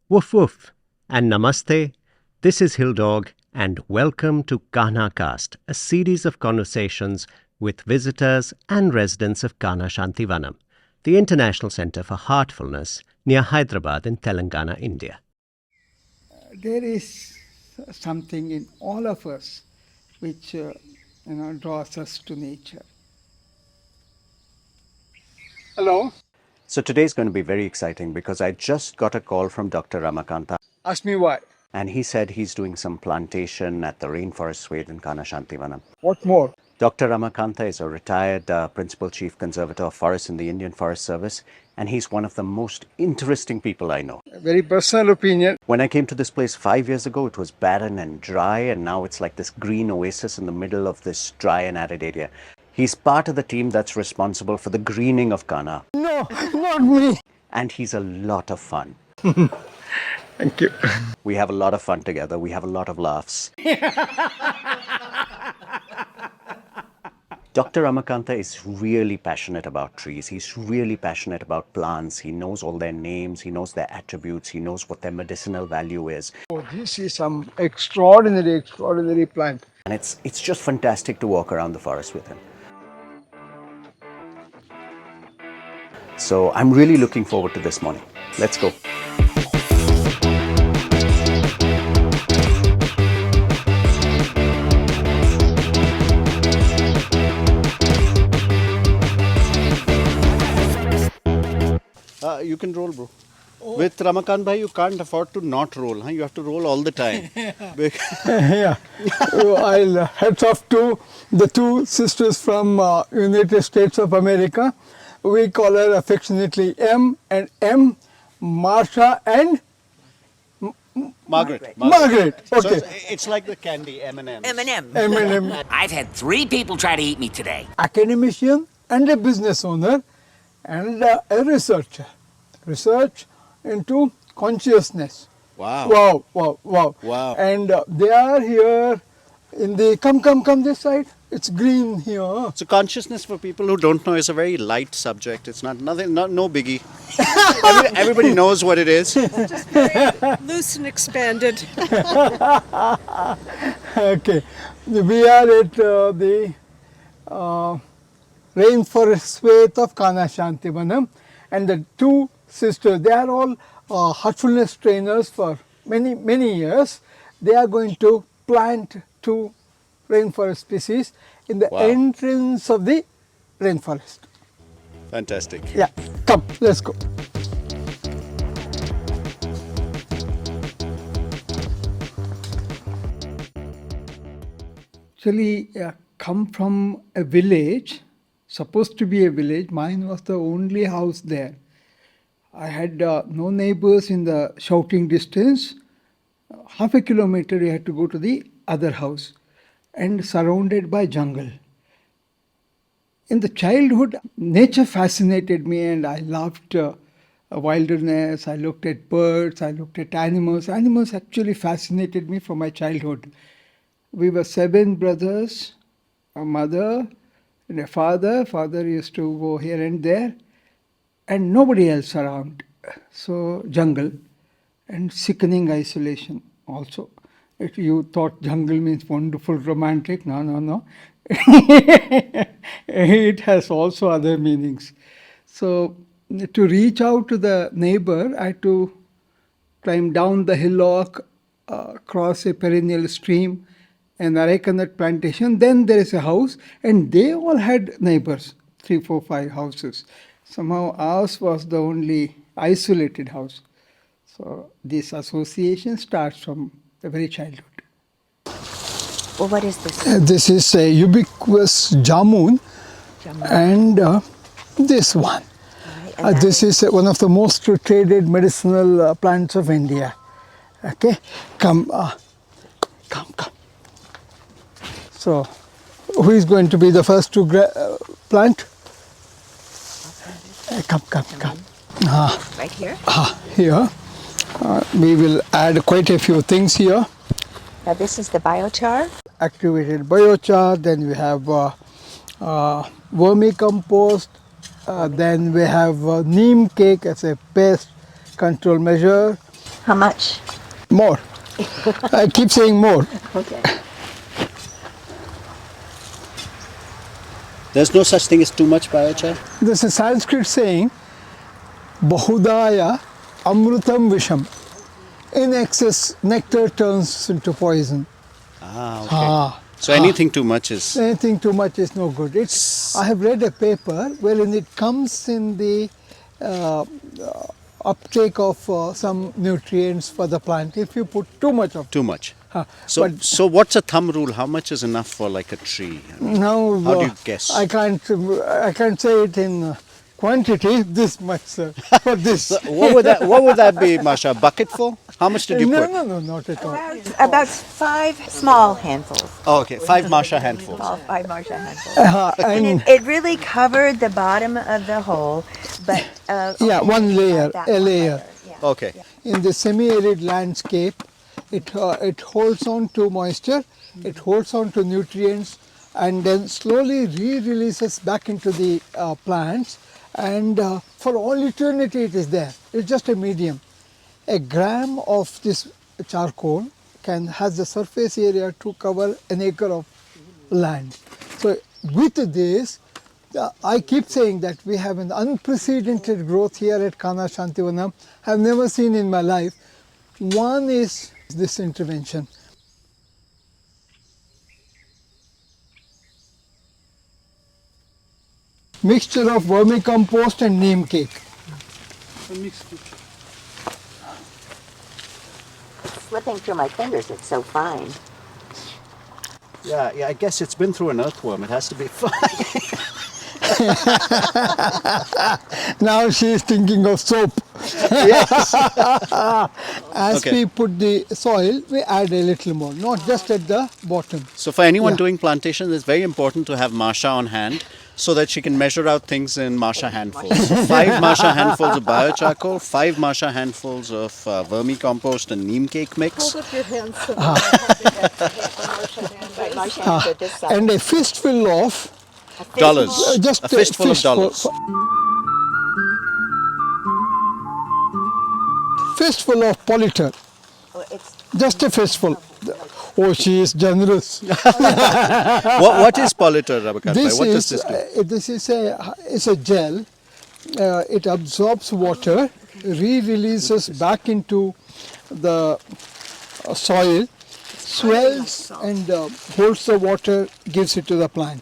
Woof woof and namaste. This is Hill Dog and welcome to KANHACAST, a series of conversations with visitors and residents of Kanha Shanti Vanam, the International Centre for Heartfulness near Hyderabad in Telangana, India. There is something in all of us which draws us to nature. Hello. So today's going to be very exciting because I just got a call from Dr. Ramakantha. Ask me why. And he said he's doing some plantation at the rainforest suite in Kanha Shanti Vanam. What more? Dr. Ramakantha is a retired Principal Chief Conservator of Forests in the Indian Forest Service, and he's one of the most interesting people I know. A very personal opinion. When I came to this place 5 years ago, it was barren and dry, and now it's like this green oasis in the middle of this dry and arid area. He's part of the team that's responsible for the greening of Kanha. No, not me. And he's a lot of fun. Thank you. We have a lot of fun together. We have a lot of laughs. Dr. Ramakantha is really passionate about trees. He's really passionate about plants. He knows all their names. He knows their attributes. He knows what their medicinal value is. Oh, this is some extraordinary plant. And it's just fantastic to walk around the forest with him. So I'm really looking forward to this morning. Let's go. You can roll, bro. Oh. With Ramakant bhai, you can't afford to not roll. Huh? You have to roll all the time. Yeah. I'll hats off to the two sisters from United States of America. We call her affectionately M and M, Marsha and Margaret. Okay. So it's like the candy M&M. M&M. I've had 3 people try to eat me today. Academician and a business owner and a researcher. Research into consciousness. Wow. Wow. And they are here in the, come this side. It's green here. So consciousness, for people who don't know, is a very light subject. It's no biggie. Everybody knows what it is. Just very loose and expanded. Okay. We are at the rainforest suite of Kanha Shanti Vanam, and the two sisters, they are all heartfulness trainers for many years. They are going to plant 2 rainforest species in the entrance of the rainforest. Fantastic. Yeah, come, let's go. Actually, come from a village, supposed to be a village. Mine was the only house there. I had no neighbors in the shouting distance. Half a kilometer you had to go to the other house, and surrounded by jungle. In the childhood, nature fascinated me, and I loved wilderness. I looked at birds, I looked at animals. Animals actually fascinated me from my childhood. We were 7 brothers, a mother and a father. Father used to go here and there, and nobody else around. So jungle and sickening isolation also. If you thought jungle means wonderful, romantic, no. It has also other meanings. So to reach out to the neighbor, I had to climb down the hillock, cross a perennial stream, an arecanut plantation. Then there is a house, and they all had neighbors, 3, 4, 5 houses. Somehow ours was the only isolated house. So this association starts from the very childhood. Well, what is this? This is a ubiquitous jamun, and this one. And This is one of the most traded medicinal plants of India. Okay, come. So, who is going to be the first to plant? Come. right here? Here. We will add quite a few things here. Now this is the biochar. Activated biochar, then we have vermicompost, then we have neem cake as a pest control measure, How much? More. I keep saying more. Okay. There's no such thing as too much biochar? There's a Sanskrit saying, Bahudaya Amrutam Visham. In excess, nectar turns into poison. Okay. So anything too much is... Anything too much is no good. I have read a paper wherein it comes in the uptake of some nutrients for the plant if you put too much of it. Too much. But So what's a thumb rule? How much is enough for like a tree? now, How do you guess? I can't say it in quantity, this much, sir, for this. What would that be, Masha? A bucket full? How much did you put? No, not at all. About 5 small handfuls. Oh, okay, 5 Masha handfuls. 5 Marsha handfuls. And And it really covered the bottom of the hole, but yeah, one layer, that a one layer. Yeah. Okay. In the semi-arid landscape, it holds on to moisture, it holds on to nutrients, and then slowly re-releases back into the plants, and for all eternity it is there. It's just a medium. A gram of this charcoal has the surface area to cover an acre of land. So with this, I keep saying that we have an unprecedented growth here at Kanha Shanti Vanam. I have never seen in my life. One is this intervention. Mixture of vermicompost and neem cake. Slipping through my fingers, it's so fine. Yeah, I guess it's been through an earthworm. It has to be fine. Now she is thinking of soap. As Okay. we put the soil, we add a little more, not just at the bottom. So for anyone Yeah. doing plantation, it's very important to have Masha on hand so that she can measure out things in Masha handfuls. So 5 Masha handfuls of biochar, 5 Masha handfuls of vermicompost and neem cake mix. Hold up your hands so Right, Marsha hands at this side. And a fistful of Dollars. just A fistful of dollars. Fistful of polyter. Oh, it's Just a fistful. Oh, she is generous. What is polyter, Ramakantha? What does this do? This is a gel. It absorbs water, re-releases back into the soil, swells and holds the water, gives it to the plant.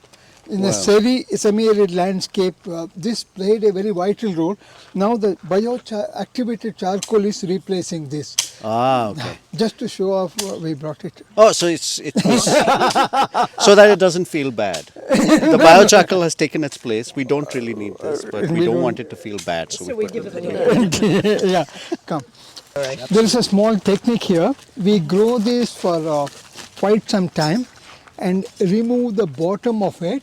In a semi-arid landscape, this played a very vital role. Now the bio-activated charcoal is replacing this. Ah, okay. Just to show off, we brought it. Oh, so it's so that it doesn't feel bad. The biochar has taken its place. We don't really need this, but we don't want it to feel bad, so we put it. Yeah, come. There is a small technique here. We grow this for quite some time and remove the bottom of it.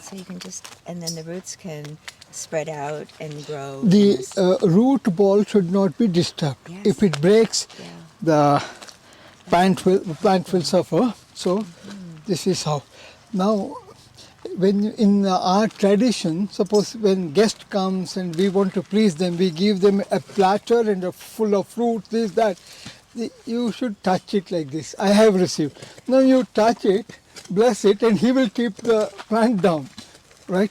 so you can just, and then the roots can spread out and grow. The root ball should not be disturbed. Yes. If it breaks, Yeah. the plant will suffer. So this is how. Now, when in our tradition, suppose when guest comes and we want to please them, we give them a platter and full of fruit, this, that. You should touch it like this. I have received. Now you touch it, bless it, and he will keep the plant down. Right?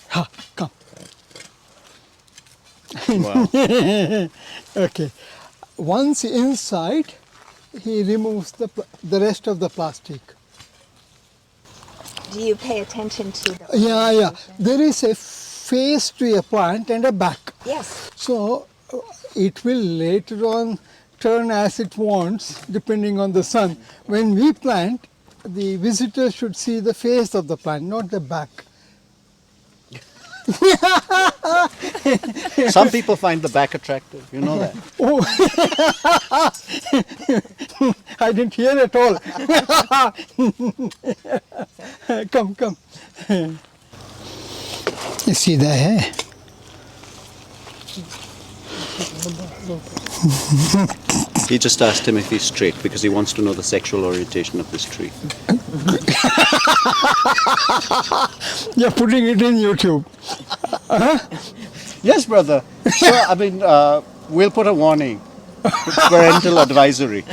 Ha, come. Wow. Okay. Once inside, he removes the rest of the plastic. Do you pay attention to the Yeah. There is a face to a plant and a back. Yes. So it will later on turn as it wants depending on the sun. When we plant, the visitor should see the face of the plant, not the back. Some people find the back attractive. You know that. Oh, I didn't hear at all. Come. You see that hair? He just asked him if he's straight because he wants to know the sexual orientation of this tree. You're putting it in YouTube. Yes, brother. So, I mean, We'll put a warning. It's parental advisory.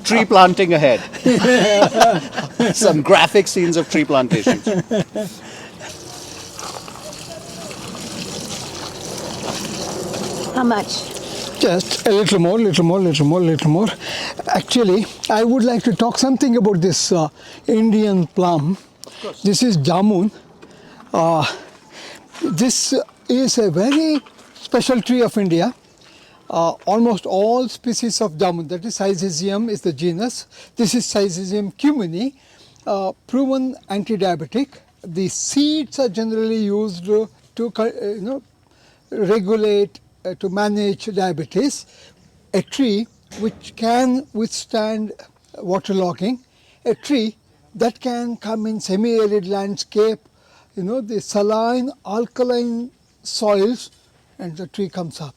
Tree planting ahead. Some graphic scenes of tree plantations. How much? Just a little more, little more, little more, little more. Actually, I would like to talk something about this Indian plum. This is jamun. This is a very special tree of India. Almost all species of jamun, that is Syzygium is the genus. This is Syzygium cumini, proven anti-diabetic. The seeds are generally used to regulate, to manage diabetes. A tree which can withstand waterlogging, a tree that can come in semi-arid landscape, the saline, alkaline soils, and the tree comes up.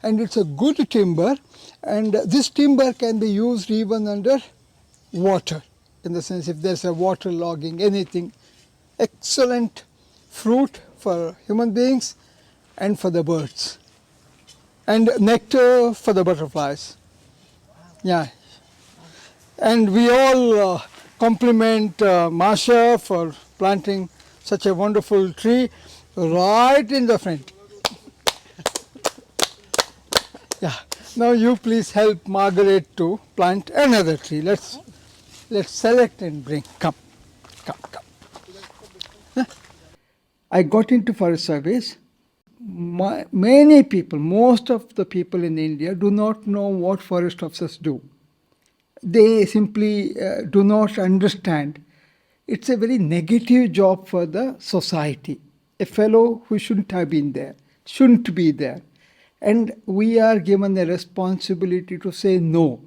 And it's a good timber, and this timber can be used even under water, in the sense if there's a waterlogging, anything. Excellent fruit for human beings and for the birds, and nectar for the butterflies. Yeah. And we all compliment Masha for planting such a wonderful tree right in the front. Yeah. Now you please help Margaret to plant another tree. Let's select and bring. Come. Huh? I got into forest service. Many people, most of the people in India do not know what forest officers do. They simply do not understand. It's a very negative job for the society. A fellow who shouldn't have been there, shouldn't be there. And we are given a responsibility to say no.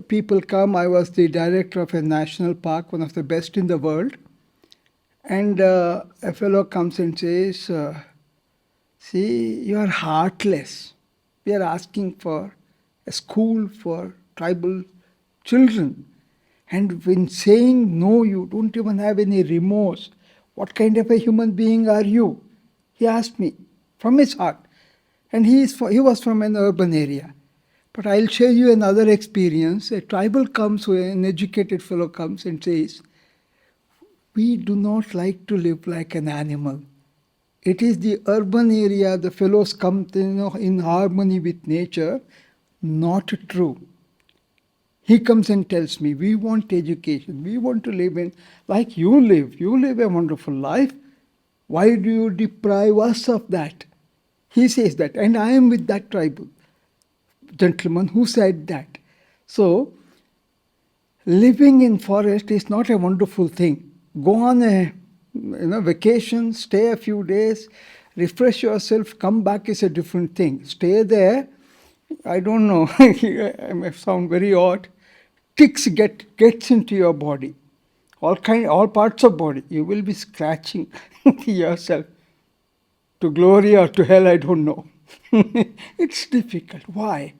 People come. I was the director of a national park, one of the best in the world. And a fellow comes and says, see, you are heartless. We are asking for a school for tribal children. And when saying no, you don't even have any remorse. What kind of a human being are you? He asked me from his heart. And he was from an urban area. But I'll share you another experience. A tribal comes, an educated fellow comes and says, we do not like to live like an animal. It is the urban area, the fellows come in harmony with nature. Not true. He comes and tells me, we want education. We want to live like you live. You live a wonderful life. Why do you deprive us of that? He says that, and I am with that tribal gentleman who said that. So, living in forest is not a wonderful thing. Go on a vacation, stay a few days, refresh yourself, come back is a different thing. Stay there, I don't know, I may sound very odd, ticks gets into your body, all parts of body. You will be scratching yourself. To glory or to hell, I don't know. It's difficult. Why?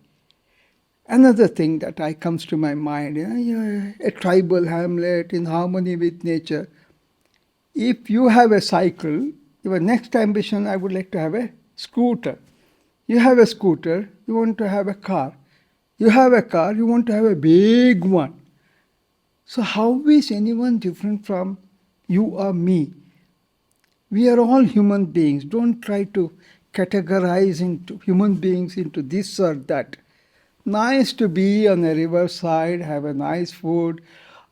Another thing that comes to my mind, a tribal hamlet in harmony with nature. If you have a cycle, your next ambition, I would like to have a scooter. You have a scooter, you want to have a car. You have a car, you want to have a big one. So how is anyone different from you or me? We are all human beings. Don't try to categorize into human beings into this or that. Nice to be on a riverside, have a nice food,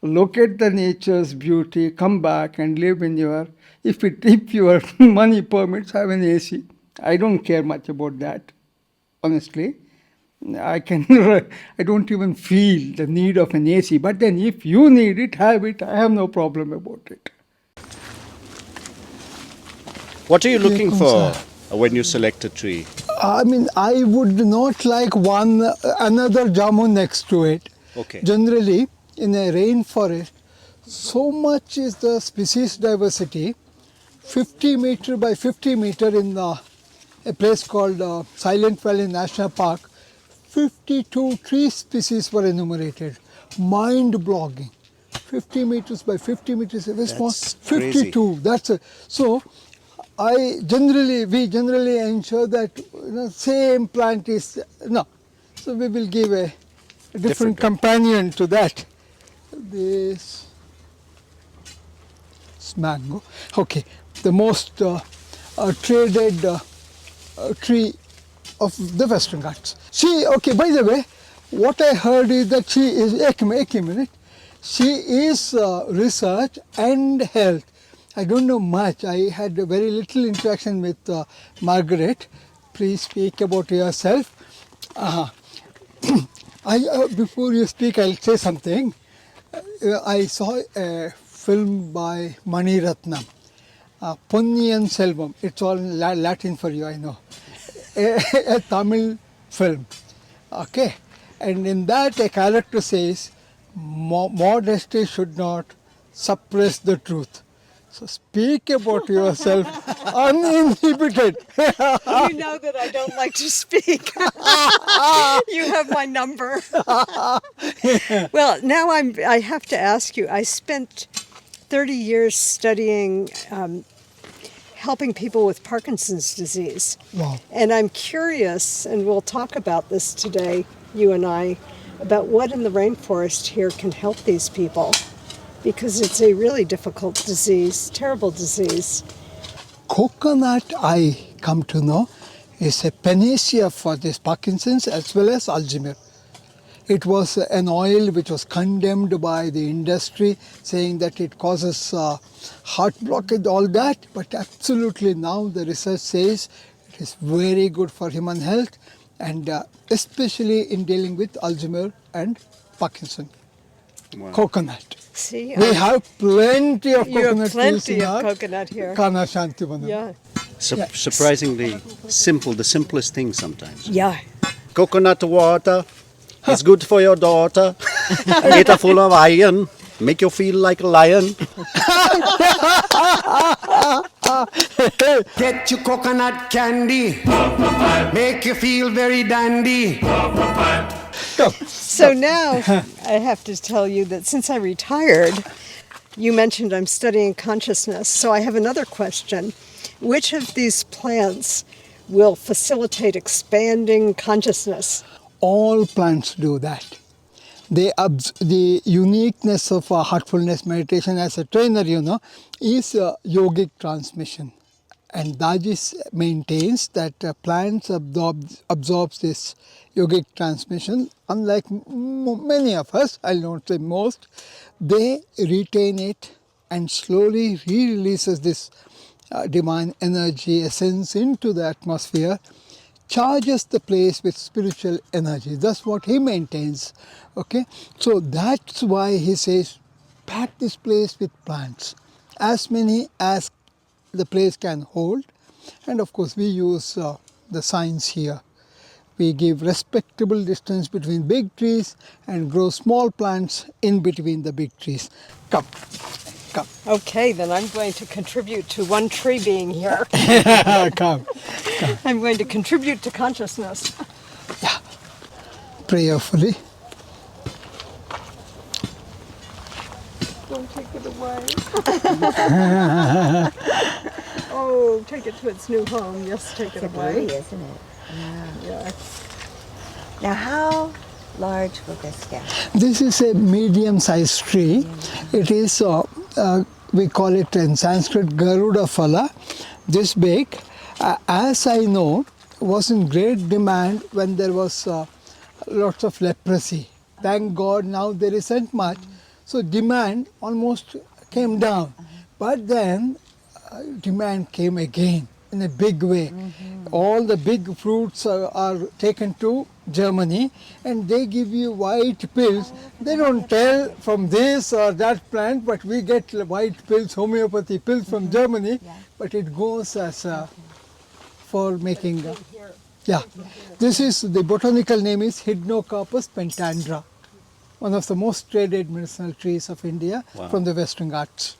look at the nature's beauty, come back and live in your, if your money permits, have an AC. I don't care much about that, honestly. I don't even feel the need of an AC. But then if you need it, have it. I have no problem about it. What are you looking for when you select a tree? I mean, I would not like another jamun next to it. Okay. Generally, in a rainforest, so much is the species diversity. 50 meter by 50 meter in a place called Silent Valley National Park, 52 tree species were enumerated. Mind-blogging. 50 meters by 50 meters, very small. 52. Crazy. So we generally ensure that same plant is, no. So we will give a different companion to that. This is mango. Okay, the most traded tree of the Western Ghats. She, okay, by the way, what I heard is that she is, a minute, she is research and health. I don't know much. I had very little interaction with Margaret. Please speak about yourself. Before you speak, I'll say something. I saw a film by Mani Ratnam, Ponniyin Selvam. It's all Latin for you, I know. A Tamil film. Okay. And in that, a character says, modesty should not suppress the truth. So speak about yourself uninhibited. You know that I don't like to speak. You have my number. Well, now I have to ask you, I spent 30 years studying helping people with Parkinson's disease. Wow. And I'm curious, and we'll talk about this today, you and I, about what in the rainforest here can help these people. Because it's a really difficult disease, terrible disease. Coconut, I come to know, is a panacea for this Parkinson's as well as Alzheimer's. It was an oil which was condemned by the industry, saying that it causes heart blockage, all that. But absolutely now the research says it is very good for human health, and especially in dealing with Alzheimer's and Parkinson. Wow. Coconut. See, we have plenty of you coconut have plenty trees in of our coconut here. Kanha Shanti Vanam. Yeah. Surprisingly simple, the simplest thing sometimes. Yeah. Coconut water is good for your daughter. Made full of iron. Make you feel like a lion. Get your coconut candy. Make you feel very dandy. So now I have to tell you that since I retired, you mentioned I'm studying consciousness. So I have another question. Which of these plants will facilitate expanding consciousness? All plants do that. The uniqueness of heartfulness meditation as a trainer, is yogic transmission. And Dajis maintains that plants absorbs this yogic transmission. Unlike many of us, I'll not say most, they retain it and slowly re-releases this divine energy essence into the atmosphere, charges the place with spiritual energy. That's what he maintains. Okay, so that's why he says, pack this place with plants, as many as the place can hold. And of course we use the science here. We give respectable distance between big trees and grow small plants in between the big trees. Come. Okay, then I'm going to contribute to one tree being here. Come. I'm going to contribute to consciousness. Yeah. Prayerfully. Don't take it away. Oh, take it to its new home. Yes, take it away. It's isn't it? Yeah. Now, how large will this get? This is a medium-sized tree. It is, we call it in Sanskrit, Garuda Phala, this big. As I know, was in great demand when there was lots of leprosy. Thank God now there isn't much. So demand almost came down. But then demand came again in a big way. All the big fruits are taken to Germany and they give you white pills. They don't tell from this or that plant, but we get white pills, homeopathy pills from Germany, but it goes as for making. This is, the botanical name is Hydnocarpus pentandra, one of the most traded medicinal trees of India from the Western Ghats.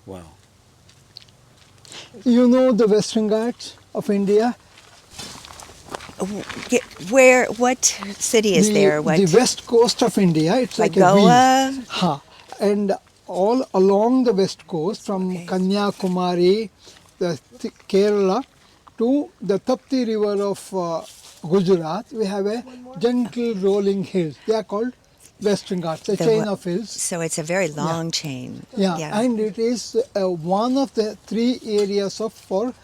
Wow. You know the Western Ghats of India? Where? What city is there? What? The west coast of India. It's like Goa? a V. And all along the west coast, from Kanyakumari, the Kerala to the Tapti river of Gujarat, we have a gentle rolling hills. They are called Western Ghats, a chain of hills. So it's a very long chain. Yeah, and it is one of the 3 areas for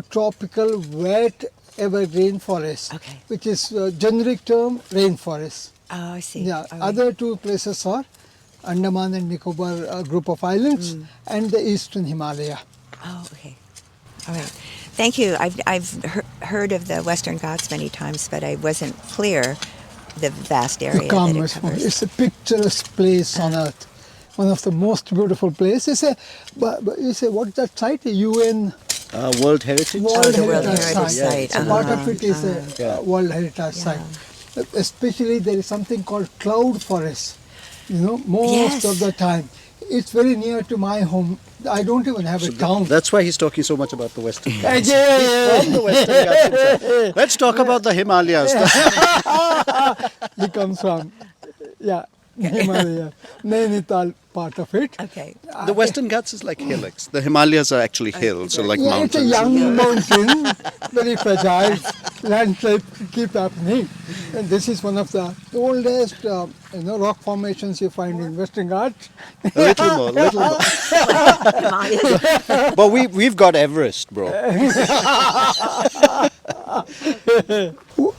tropical wet evergreen forest, which is generic term rainforest. Oh, I see. Yeah, All right. other 2 places are Andaman and Nicobar group of islands and the eastern Himalaya. Oh, okay. All right. Thank you. I've heard of the Western Ghats many times, but I wasn't clear the vast area You come, that it covers. it's a picturesque place on earth. One of the most beautiful places. But you say, what's that site? The UN World Heritage. World the World Heritage Heritage Site. Site. So part of it is a World Heritage Site. Especially there is something called cloud forest. Most of the time. It's very near to my home. I don't even have a town. That's why he's talking so much about the Western Ghats. He's from the Western Ghats himself. Let's talk about the Himalayas. He comes from, Himalaya, Nainital part of it. Okay. The Western Ghats is like hillocks. The Himalayas are actually hills, so like Yeah, it's a mountains. young mountain, very fragile. Landslides keep happening. And this is one of the oldest, rock formations you find in Western Ghats. A little more. But we've got Everest, bro.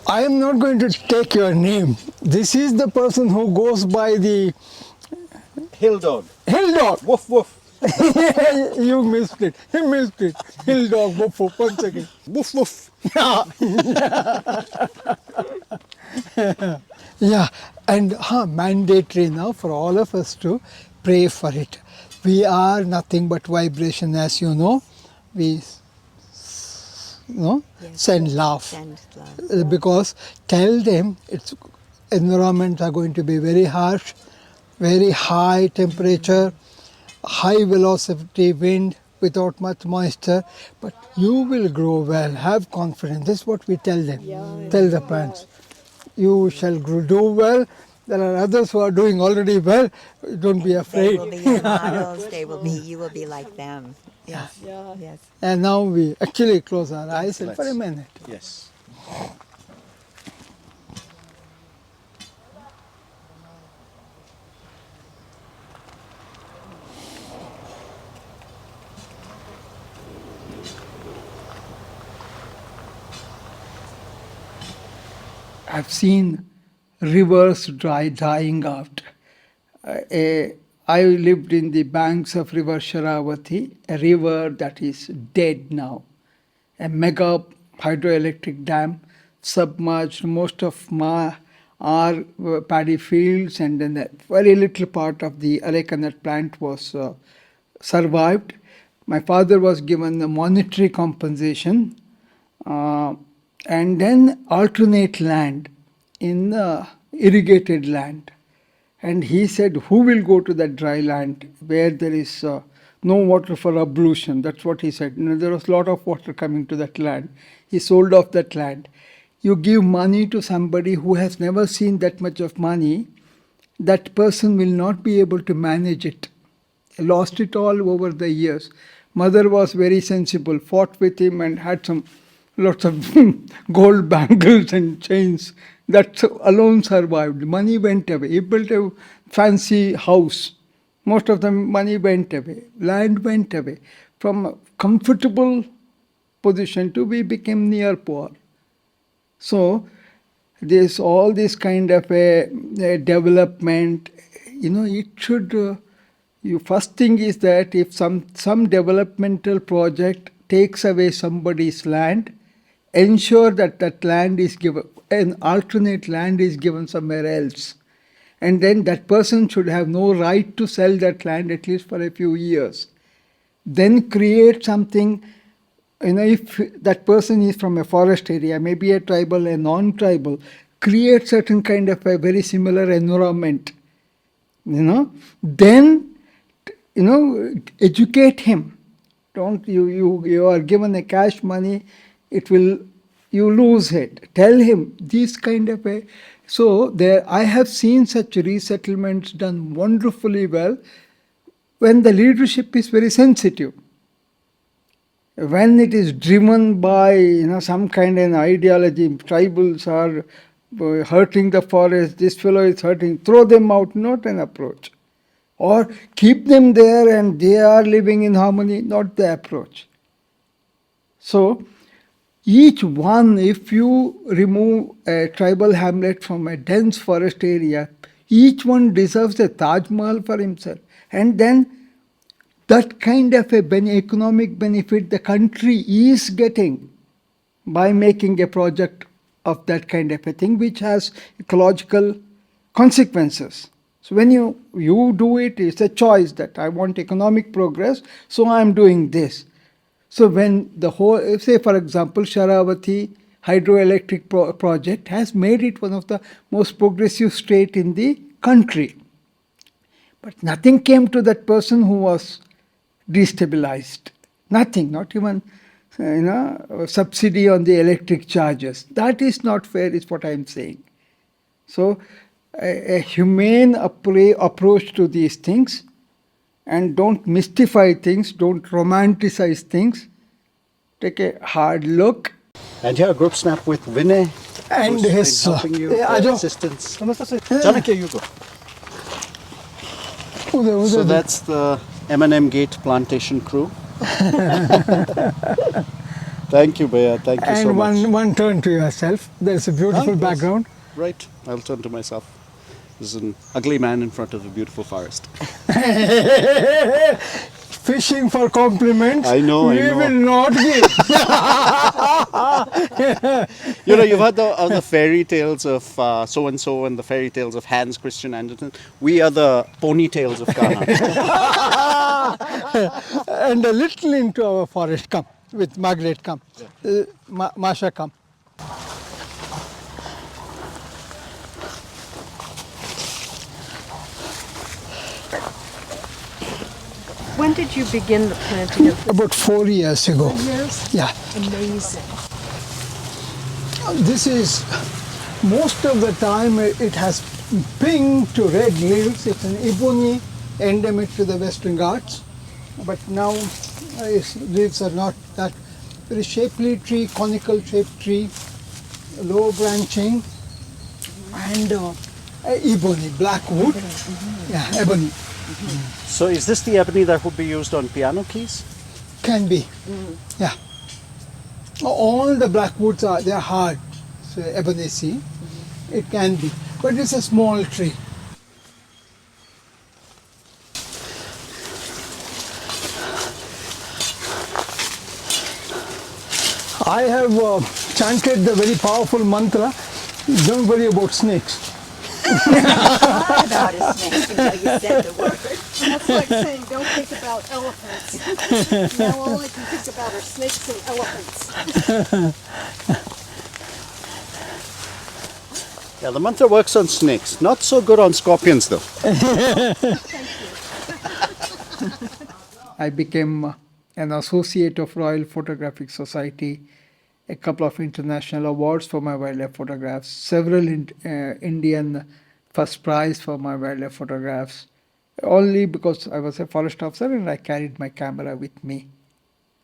I am not going to take your name. This is the person who goes by the Hill dog. hill dog. Woof woof. You missed it. He missed it. Hill dog. Woof, woof. 1 second. Woof woof. Yeah, and mandatory now for all of us to pray for it. We are nothing but vibration, as you know. We send love. Send love. Because tell them its environments are going to be very harsh, very high temperature, high velocity wind without much moisture, but you will grow well, have confidence. This is what we tell them, tell the plants. You shall do well. There are others who are doing already well. Don't be They afraid. will be your models. You will be like them. Yes. Yes. And now we actually close our eyes for a minute. Yes. I've seen rivers dying out. I lived in the banks of River Sharavati, a river that is dead now. A mega hydroelectric dam submerged most of our paddy fields, and then a very little part of the arecanut plant was survived. My father was given a monetary compensation and then alternate land in irrigated land. And he said, who will go to that dry land where there is no water for ablution? That's what he said. There was a lot of water coming to that land. He sold off that land. You give money to somebody who has never seen that much of money, that person will not be able to manage it. He lost it all over the years. Mother was very sensible, fought with him and had lots of gold bangles and chains. That alone survived. Money went away. He built a fancy house. Most of the money went away. Land went away. From a comfortable position to we became near poor. So there's all this kind of a development. It should. First thing is that if some developmental project takes away somebody's land, ensure that that land is given, an alternate land is given somewhere else. And then that person should have no right to sell that land at least for a few years. Then create something, if that person is from a forest area, maybe a tribal, a non-tribal, create certain kind of a very similar environment. Then, educate him. Don't you are given a cash money, you lose it. Tell him this kind of a. So I have seen such resettlements done wonderfully well when the leadership is very sensitive. when it is driven by some kind of an ideology, tribals are hurting the forest, this fellow is hurting, throw them out, not an approach. Or keep them there and they are living in harmony, not the approach. So, each one, if you remove a tribal hamlet from a dense forest area, each one deserves a Taj Mahal for himself. And then that kind of economic benefit the country is getting by making a project of that kind of a thing, which has ecological consequences. So when you do it, it's a choice that I want economic progress, so I'm doing this. So when the whole, say for example, Sharavati hydroelectric project has made it one of the most progressive state in the country. But nothing came to that person who was destabilized. Nothing, not even subsidy on the electric charges. That is not fair, is what I am saying. So a humane approach to these things, and don't mystify things, don't romanticize things. Take a hard look. And here, group snap with Vinay. And who's his been helping you, assistance. Janaki, you go. So that's the M&M Gate plantation crew. Thank you, Bhaiya. Thank you so much. And one turn to yourself. There's a beautiful background. Right, I'll turn to myself. There's an ugly man in front of a beautiful forest. Fishing for compliments. I know. We will not give. You've heard the fairy tales of so-and-so and the fairy tales of Hans Christian Andersen. We are the ponytails of Kanha. And a little into our forest, come. With Margaret, come. Masha, come. When did you begin the planting of About 4 years ago. 4 years? Yeah. Amazing. This is, most of the time it has pink to red leaves. It's an ebony endemic to the Western Ghats. But now its leaves are not that. Very shapely tree, conical shaped tree, low branching, and ebony, black wood. Yeah, ebony. So is this the ebony that would be used on piano keys? Can be. Yeah. All the black woods they're hard. So ebony sea. It can be. But it's a small tree. I have chanted the very powerful mantra, don't worry about snakes. About a snake until you said the word. That's like saying don't think about elephants. Now all I can think about are snakes and elephants. Yeah, the mantra works on snakes. Not so good on scorpions, though. I became an associate of Royal Photographic Society, a couple of international awards for my wildlife photographs, several Indian first prize for my wildlife photographs, only because I was a forest officer and I carried my camera with me.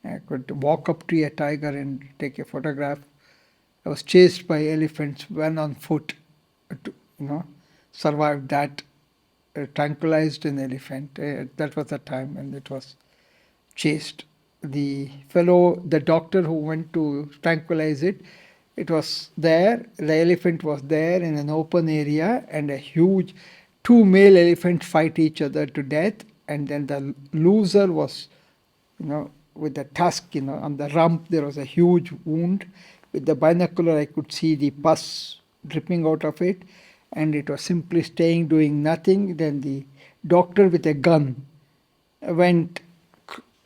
I could walk up to a tiger and take a photograph. I was chased by elephants, went on foot, survived that, tranquilized an elephant. That was the time when it was chased. The doctor who went to tranquilize it, it was there, the elephant was there in an open area, and a huge, 2 male elephants fight each other to death, and then the loser was, with the tusk, on the rump there was a huge wound. With the binocular I could see the pus dripping out of it, and it was simply staying, doing nothing. Then the doctor with a gun went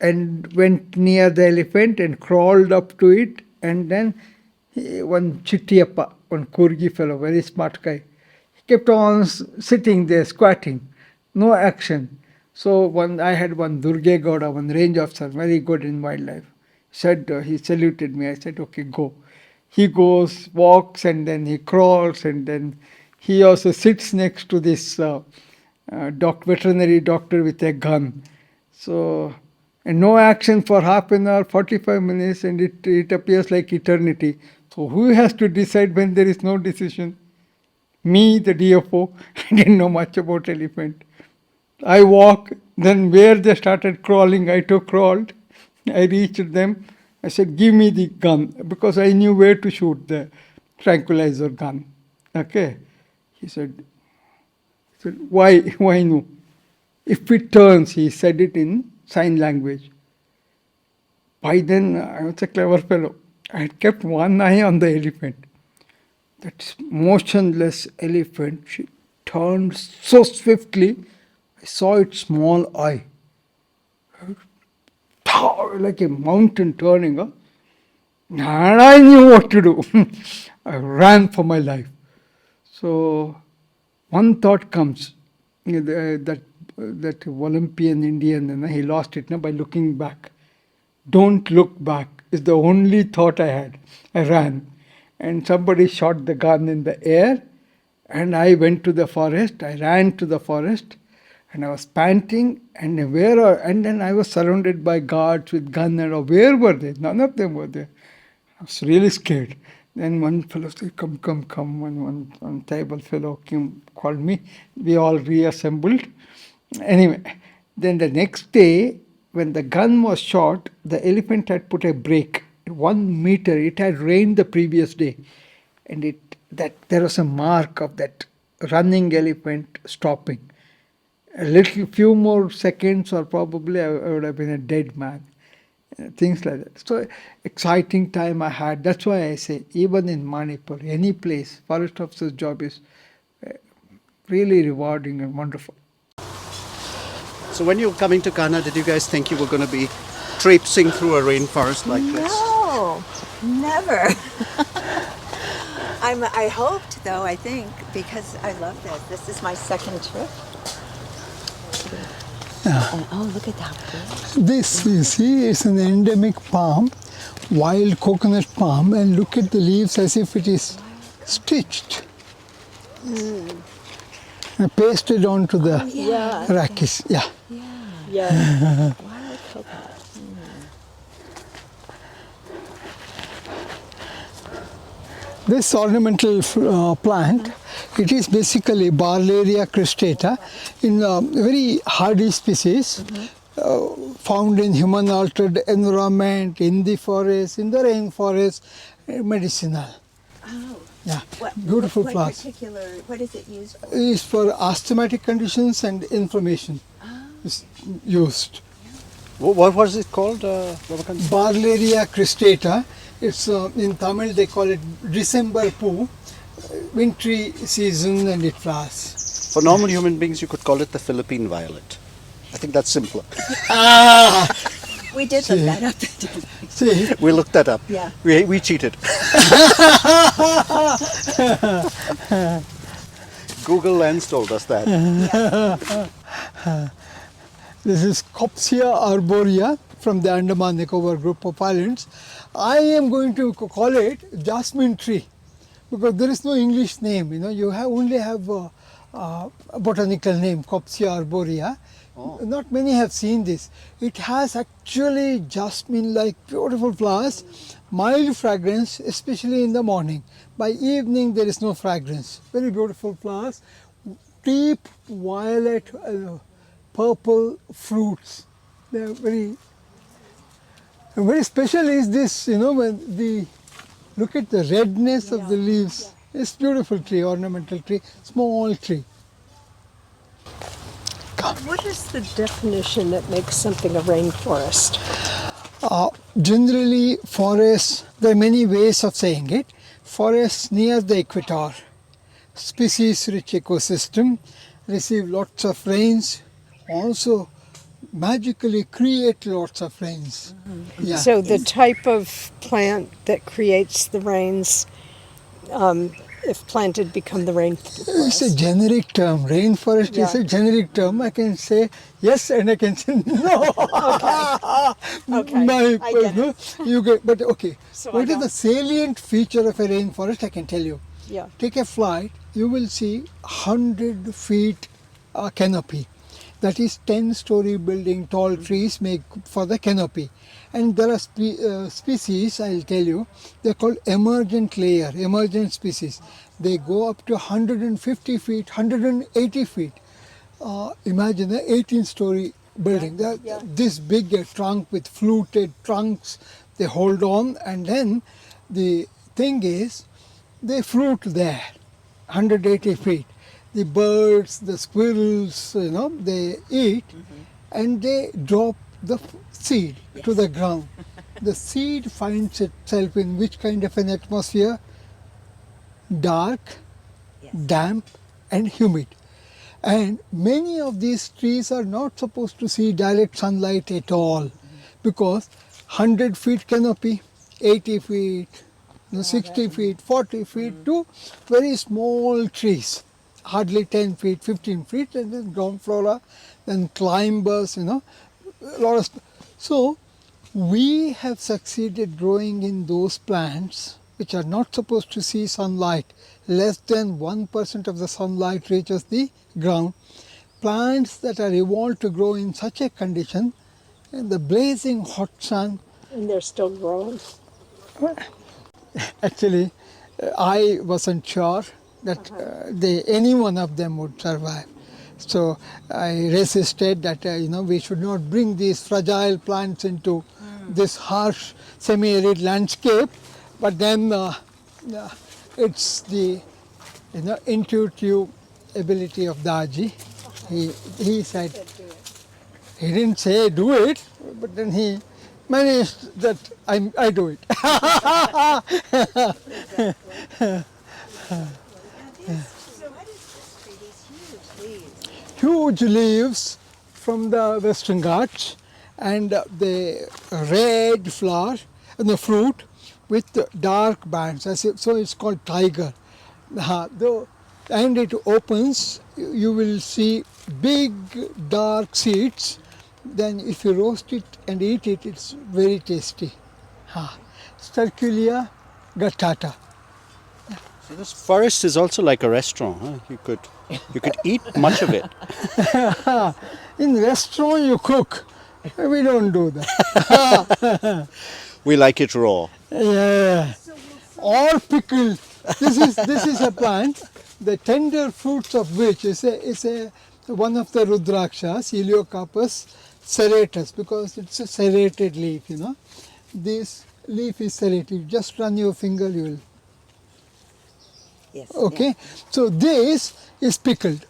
near the elephant and crawled up to it, and then one Chittiappa, one Kurgi fellow, very smart guy, he kept on sitting there, squatting, no action. So I had one Durge Gowda, one range officer, very good in wildlife, he saluted me. I said, okay, go. He goes, walks, and then he crawls, and then he also sits next to this veterinary doctor with a gun. So and no action for half an hour, 45 minutes, and it appears like eternity. So who has to decide when there is no decision? Me, the DFO. I didn't know much about elephant. I walk, then where they started crawling, I too crawled. I reached them. I said, give me the gun, because I knew where to shoot the tranquilizer gun. Okay. He said, why no? If it turns, he said it in sign language. By then, I was a clever fellow. I had kept one eye on the elephant. That motionless elephant, she turned so swiftly, I saw its small eye. Like a mountain turning up. And I knew what to do. I ran for my life. So one thought comes, that Olympian Indian, he lost it by looking back. Don't look back is the only thought I had. I ran. And somebody shot the gun in the air, and I went to the forest. I ran to the forest, and I was panting, and then I was surrounded by guards with gun, and where were they? None of them were there. I was really scared. Then one fellow said, come. And one tribal fellow called me. We all reassembled. Anyway, then the next day, when the gun was shot, the elephant had put a break. 1 meter, it had rained the previous day. And there was a mark of that running elephant stopping. Few more seconds, or probably I would have been a dead man. Things like that. So exciting time I had. That's why I say, even in Manipur, any place, forest officer's job is really rewarding and wonderful. So when you were coming to Kanha, did you guys think you were going to be traipsing through a rainforest like this? No, never. I hoped, though, I think, because I love this. This is my second trip. And oh, look at that bird. This, you see, is an endemic palm, wild coconut palm, and look at the leaves as if it is stitched. And pasted onto the rachis. Yeah. Wild coconut. This ornamental plant, it is basically Barlaria cristata, in a very hardy species, found in human-altered environment, in the forest, in the rainforest, medicinal. Oh. Yeah, beautiful what flowers. What is it used for? It is for asthmatic conditions and inflammation. It's used. What was it called, Ramakantha? Barlaria cristata. It's in Tamil they call it December poo, wintry season, and it flowers. For normal human beings, you could call it the Philippine violet. I think that's simpler. We did look that up. See, We looked that up. Yeah. We cheated. Google Lens told us that. this is Copsia arborea from the Andaman Nicobar group of islands. I am going to call it jasmine tree because there is no English name. You only have a botanical name, Copsia arborea. Not many have seen this. It has actually jasmine-like beautiful flowers, mild fragrance, especially in the morning. By evening, there is no fragrance. Very beautiful flowers, deep violet, purple fruits. They are very special. Is this? When look at the redness of the leaves. It's beautiful tree, ornamental tree, small tree. What is the definition that makes something a rainforest? Generally, forests, there are many ways of saying it. Forests near the equator, species-rich ecosystem, receive lots of rains, also magically create lots of rains. Yeah. So the type of plant that creates the rains, if planted, become the rainforest. It's a generic term. Rainforest is a generic term. I can say yes and I can say no. Okay. I get it. You get, but okay. So what I is the salient feature of a rainforest? I can tell you. Yeah. Take a flight, you will see 100 feet canopy. That is 10-story building, tall trees make for the canopy. And there are species, I'll tell you, they're called emergent layer, emergent species. They go up to 150 feet, 180 feet. Imagine an 18-story building. They're this big a trunk with fluted trunks. They hold on, and then the thing is, they float there, 180 feet. The birds, the squirrels, they eat, and they drop the seed to the ground. The seed finds itself in which kind of an atmosphere? Dark, damp, and humid. And many of these trees are not supposed to see direct sunlight at all, because 100 feet canopy, 80 feet, 60 feet, 40 feet to very small trees, hardly 10 feet, 15 feet, and then ground flora, then climbers, a lot of. So we have succeeded growing in those plants which are not supposed to see sunlight. Less than 1% of the sunlight reaches the ground. Plants that are evolved to grow in such a condition, in the blazing hot sun. And they're still growing. Actually, I wasn't sure that any one of them would survive. So I resisted that, we should not bring these fragile plants into this harsh semi-arid landscape. But then it's the intuitive ability of Daji. He said, he didn't say do it, but then he managed that I do it. Huge leaves from the Western Ghats, and the red flower and the fruit with dark bands. So it's called tiger. And it opens, you will see big dark seeds. Then if you roast it and eat it, it's very tasty. Sterculia guttata. So this forest is also like a restaurant. Huh? You could eat much of it. In restaurant you cook. We don't do that. We like it raw. Yeah. Or pickled. This is a plant, the tender fruits of which is one of the Rudrakshas, Heliocarpus serratus, because it's a serrated leaf, This leaf is serrated. You just run your finger, you will. Yes. Okay. Yeah. So this is pickled.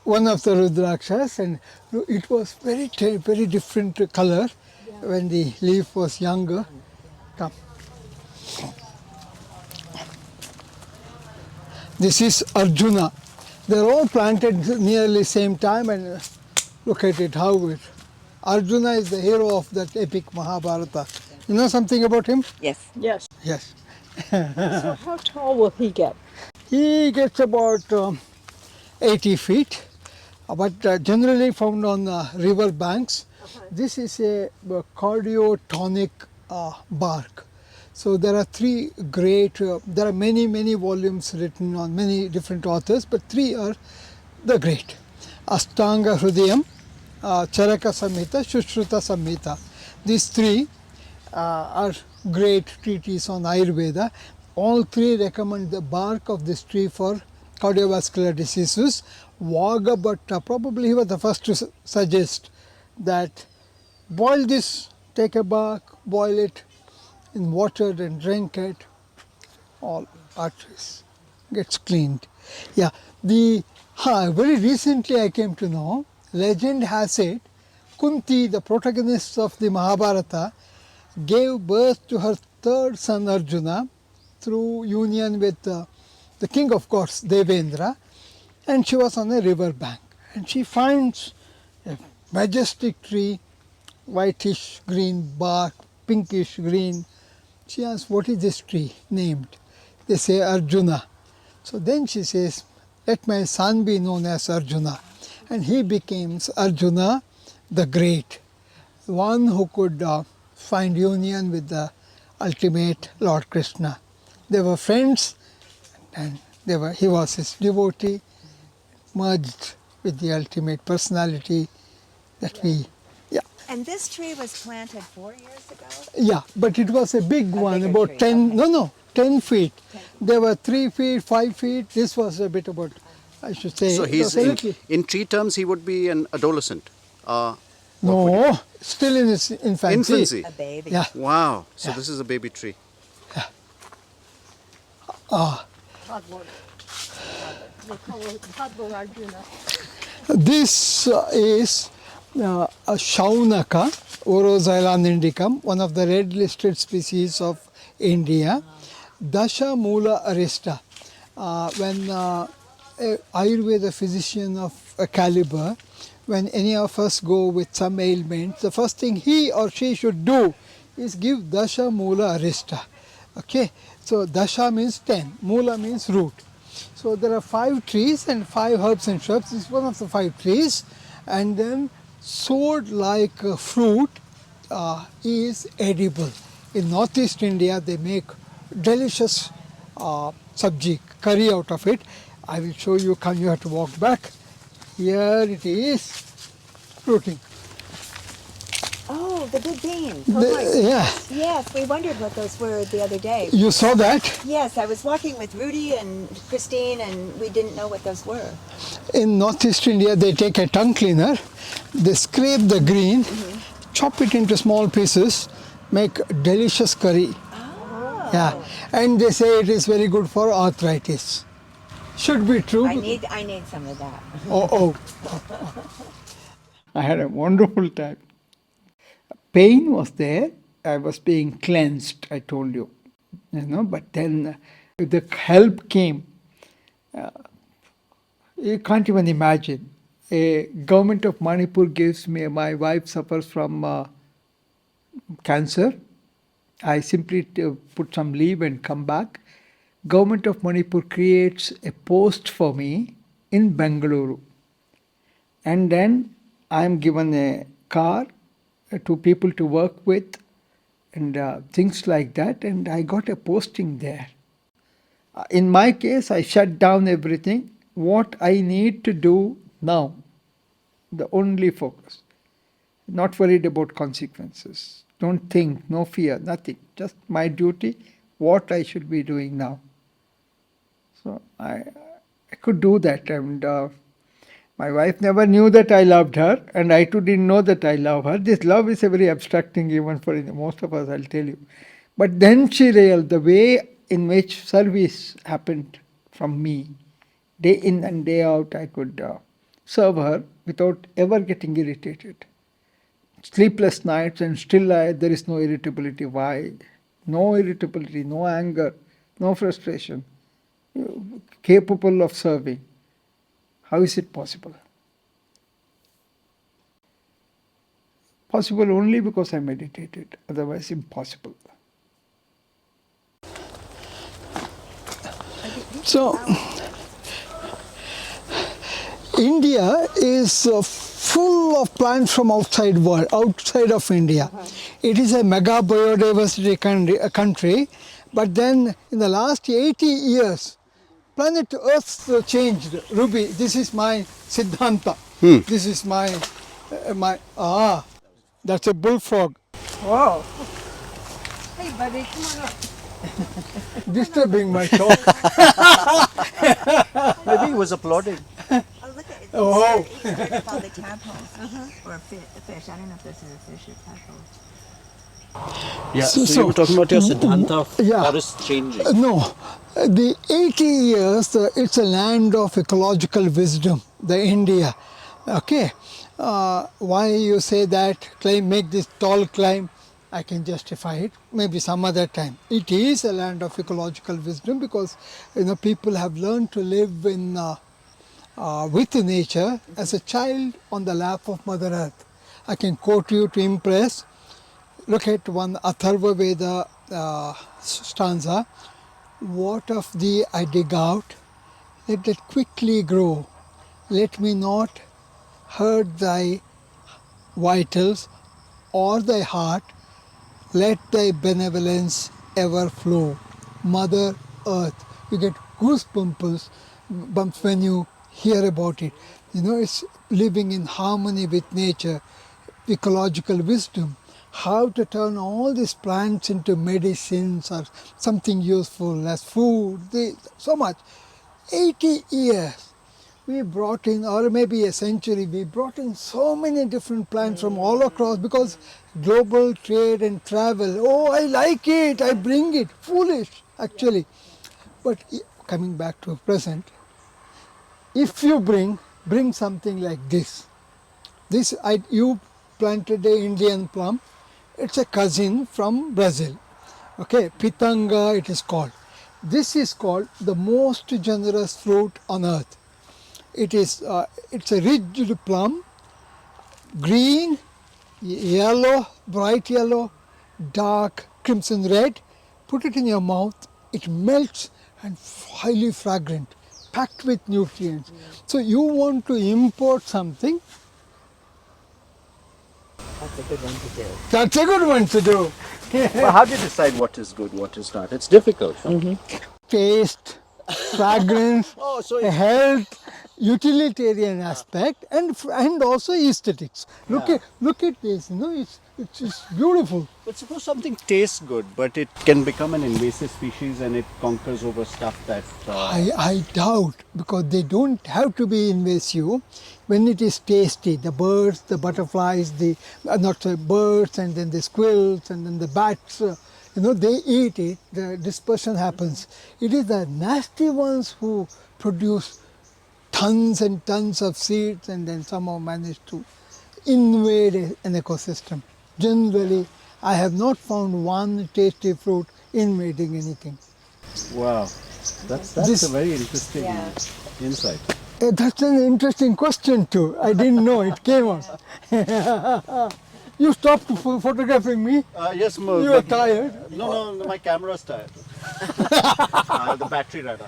One of the Rudrakshas, and it was very different color when the leaf was younger. Come. This is Arjuna. They're all planted nearly same time, and look at it, Arjuna is the hero of that epic Mahabharata. You know something about him? Yes. Yes. Yes. So how tall will he get? He gets about 80 feet, but generally found on river banks. This is a cardiotonic bark. So there are three great, there are many volumes written on many different authors, but three are the great. Ashtanga Hrudayam, Charaka Samhita, Shushruta Samhita. These three are great treatises on Ayurveda. All three recommend the bark of this tree for cardiovascular diseases. Vagabhatta, probably he was the first to suggest that boil this, take a bark, boil it in water and drink it, all arteries gets cleaned. Yeah, very recently I came to know, legend has it, Kunti, the protagonist of the Mahabharata, gave birth to her third son Arjuna through union with the king, of course, Devendra, and she was on a river bank. And she finds a majestic tree, whitish green bark, pinkish green. She asks, what is this tree named? They say Arjuna. So then she says, let my son be known as Arjuna. And he becomes Arjuna the Great, one who could find union with the ultimate Lord Krishna. They were friends, and he was his devotee, merged with the ultimate personality that we, yeah. And this tree was planted 4 years ago? Yeah, but it was a big one, bigger about tree, 10, okay. no, 10 feet. There were 3 feet, 5 feet. This was a bit about, I should say, So it he's was a little. in tree terms, he would be an adolescent. What would No, still in its infancy. Infancy. A baby. Yeah. Wow. So Yeah. this is a baby tree. This is a Shaunaka, Oroxylon indicum, one of the red listed species of India. Dasha Mula Arista. When a Ayurveda physician of a caliber, when any of us go with some ailment, the first thing he or she should do is give Dasha Mula Arista. Okay, so Dasha means 10, Mula means root. So there are 5 trees and 5 herbs and shrubs. This is one of the 5 trees. And then sword like fruit is edible. In Northeast India, they make delicious sabji, curry out of it. I will show you, you have to walk back. Here it is, fruiting. Oh, the big beans. Oh my Yeah, Yes, we wondered what those were the other day. you saw that? Yes, I was walking with Rudy and Christine, and we didn't know what those were. In Northeast India, they take a tongue cleaner, they scrape the green, chop it into small pieces, make delicious curry. Oh. Yeah, and they say it is very good for arthritis. Should be true. I need some of that. Oh. I had a wonderful time. Pain was there. I was being cleansed, I told you. But then the help came. You can't even imagine. A government of Manipur gives me, my wife suffers from cancer. I simply put some leave and come back. Government of Manipur creates a post for me in Bengaluru. And then I am given a car, 2 people to work with, and things like that. And I got a posting there. In my case, I shut down everything. What I need to do now, the only focus. Not worried about consequences. Don't think, no fear, nothing. Just my duty, what I should be doing now. So I could do that. And my wife never knew that I loved her, and I too didn't know that I love her. This love is a very abstract thing even for most of us, I'll tell you. But then she realized the way in which service happened from me, day in and day out, I could serve her without ever getting irritated. Sleepless nights, and still there is no irritability. Why? No irritability, no anger, no frustration. Capable of serving. How is it possible? Possible only because I meditated, otherwise impossible. So, India is full of plants from outside of India. It is a mega biodiversity country, but then in the last 80 years, planet Earth changed. Ruby, this is my Siddhanta. This is my that's a bullfrog. Whoa. Hey, buddy, come on up. Disturbing my talk. Maybe he was applauding. Oh, look at it. Oh. These are called the tadpoles. Or a fish. I don't know if this is a fish or tadpole. Yeah, So you were talking about your Siddhanta of yeah. forest changing. No, the 80 years, it's a land of ecological wisdom, the India. Okay, why you say that, make this tall climb, I can justify it, maybe some other time. It is a land of ecological wisdom because people have learned to live in with nature as a child on the lap of Mother Earth. I can quote you to impress. Look at one Atharva Veda stanza. What of thee I dig out, let that quickly grow. Let me not hurt thy vitals or thy heart. Let thy benevolence ever flow. Mother Earth. You get goosebumps when you hear about it. it's living in harmony with nature, ecological wisdom, how to turn all these plants into medicines or something useful as food, so much. 80 years we brought in, or maybe a century, we brought in so many different plants from all across because global trade and travel. Oh, I like it, I bring it. Foolish, actually. But coming back to present, if you bring something like this, you planted a Indian plum. It's a cousin from Brazil. Okay, pitanga it is called. This is called the most generous fruit on earth. It's a ridged plum, green, yellow, bright yellow, dark crimson red. Put it in your mouth, it melts and highly fragrant, packed with nutrients. So you want to import something. That's a good one to do. That's a good one to do. Well, how do you decide what is good, what is not? It's difficult. Taste, fragrance, Oh, so health, utilitarian aspect, and also aesthetics. Look at this. It's beautiful. But suppose something tastes good, but it can become an invasive species and it conquers over stuff that... I doubt, because they don't have to be invasive when it is tasty. The birds, the butterflies, birds, and then the squirrels, and then the bats, they eat it, the dispersion happens. It is the nasty ones who produce tons and tons of seeds and then somehow manage to invade an ecosystem. Generally, I have not found one tasty fruit invading anything. Wow, that's a very interesting insight. That's an interesting question too. I didn't know it came up. You stopped photographing me? Yes, Mo. You are tired? No, my camera's tired. The battery rather.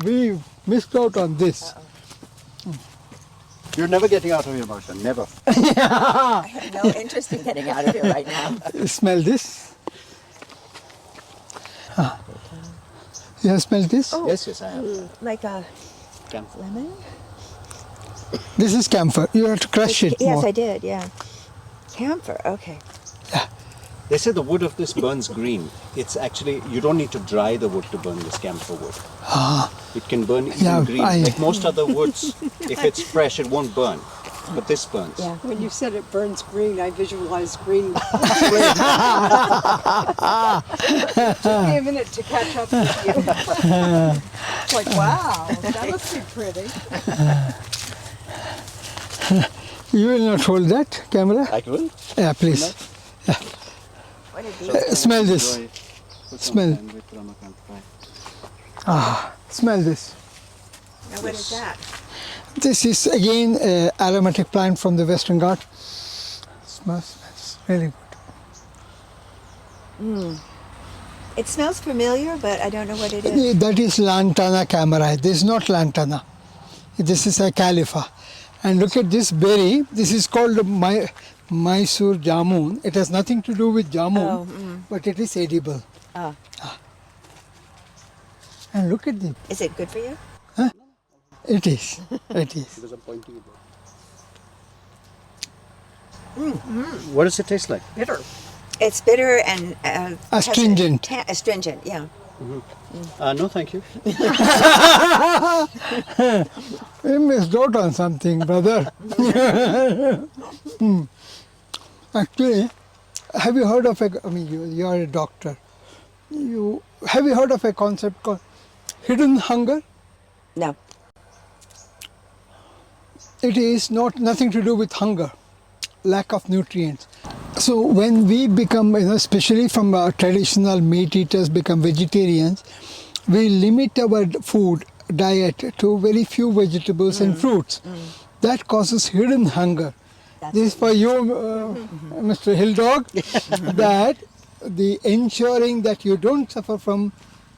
We missed out on this. You're never getting out of here, Marsha. Never. I have no interest in getting out of here right now. Smell this. You have smelled this? Oh. Yes, I have. Like a Camphor. lemon? This is camphor. You have to crush it Yes, more. I did, yeah. Camphor, okay. They say the wood of this burns green. It's actually, you don't need to dry the wood to burn this camphor wood. It can burn even green. Like most other woods, if it's fresh, it won't burn. But this burns. Yeah. When you said it burns green, I visualized green. Took me a minute to catch up with you. It's like, wow, that must be pretty. You will not hold that camera? I will. Yeah, please. What are these? Smell this. Smell. V Ramakantha. Smell this. Now, what is that? This is again an aromatic plant from the Western Ghats. Smells really good. It smells familiar, but I don't know what it is. That is Lantana camarae. This is not Lantana. This is a califa. And look at this berry. This is called Mysore jamun. It has nothing to do with jamun, but it is edible. Oh. And look at this. Is it good for you? It is. It is. Because I'm pointing it. What does it taste like? Bitter. It's bitter and Astringent. Astringent, yeah. No, thank you. You missed out on something, brother. Actually, have you heard of you are a doctor. Have you heard of a concept called hidden hunger? No. It is nothing to do with hunger, lack of nutrients. So when we become, especially from traditional meat eaters become vegetarians, we limit our food diet to very few vegetables and fruits. That causes hidden hunger. This is for you, Mr. Hill Dog, that the ensuring that you don't suffer from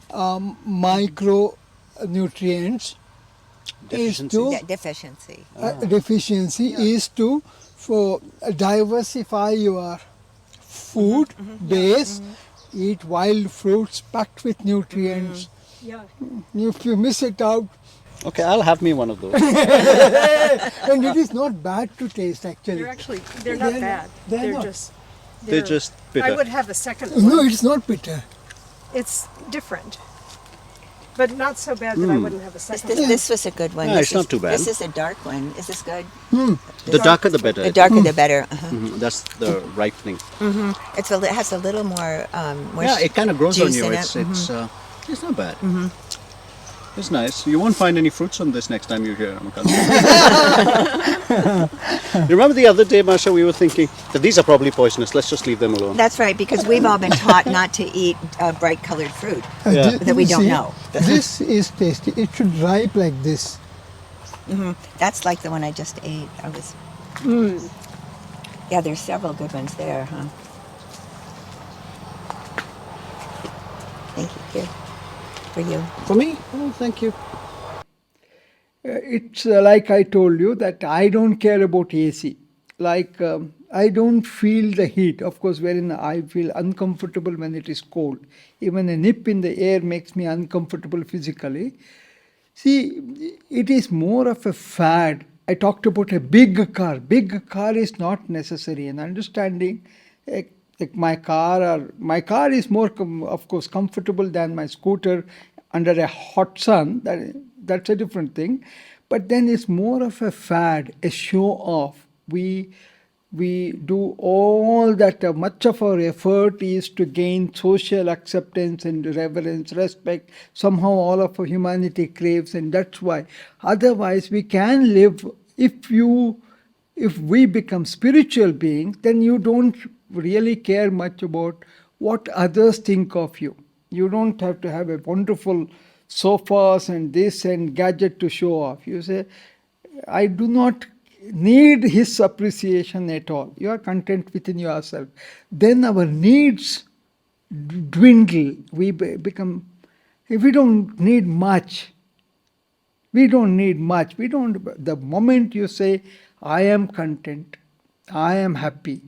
micronutrients Deficiency. deficiency is to diversify your food base, eat wild fruits packed with nutrients, Yeah. If you miss it out, Okay, I'll have me one of those. and it is not bad to taste actually. They're not bad. They're not. They're just bitter. I would have a second one. No, it's not bitter. It's different. But not so bad that I wouldn't have a second one. This was a good one. Yeah, This it's not is- too bad. This is a dark one. Is this good? The darker the better. The darker the better. Uh-huh. That's the ripening. It has a little more Yeah, it kind of grows on juice you. in It's not bad. It's nice. You won't find any fruits on this next time you're here, Ramakantha. Remember the other day, Masha, we were thinking that these are probably poisonous. Let's just leave them alone. That's right, because we've all been taught not to eat bright colored fruit Yeah. that we don't See, know. This is tasty. It should ripe like this. That's like the one I just ate. Yeah, there's several good ones there, huh? Thank you. Here, for you. For me? Oh, thank you. It's like I told you that I don't care about AC. Like I don't feel the heat. Of course, wherein I feel uncomfortable when it is cold. Even a nip in the air makes me uncomfortable physically. See, it is more of a fad. I talked about a big car. Big car is not necessary. And understanding, like my car is more, of course, comfortable than my scooter under a hot sun. That's a different thing. But then it's more of a fad, a show off. We do all that. Much of our effort is to gain social acceptance and reverence, respect. Somehow all of humanity craves, and that's why. Otherwise, we can live. If we become spiritual beings, then you don't really care much about what others think of you. You don't have to have a wonderful sofas and this and gadget to show off. You say, I do not need his appreciation at all. You are content within yourself. Then our needs dwindle. We become, if we don't need much, the moment you say, I am content, I am happy,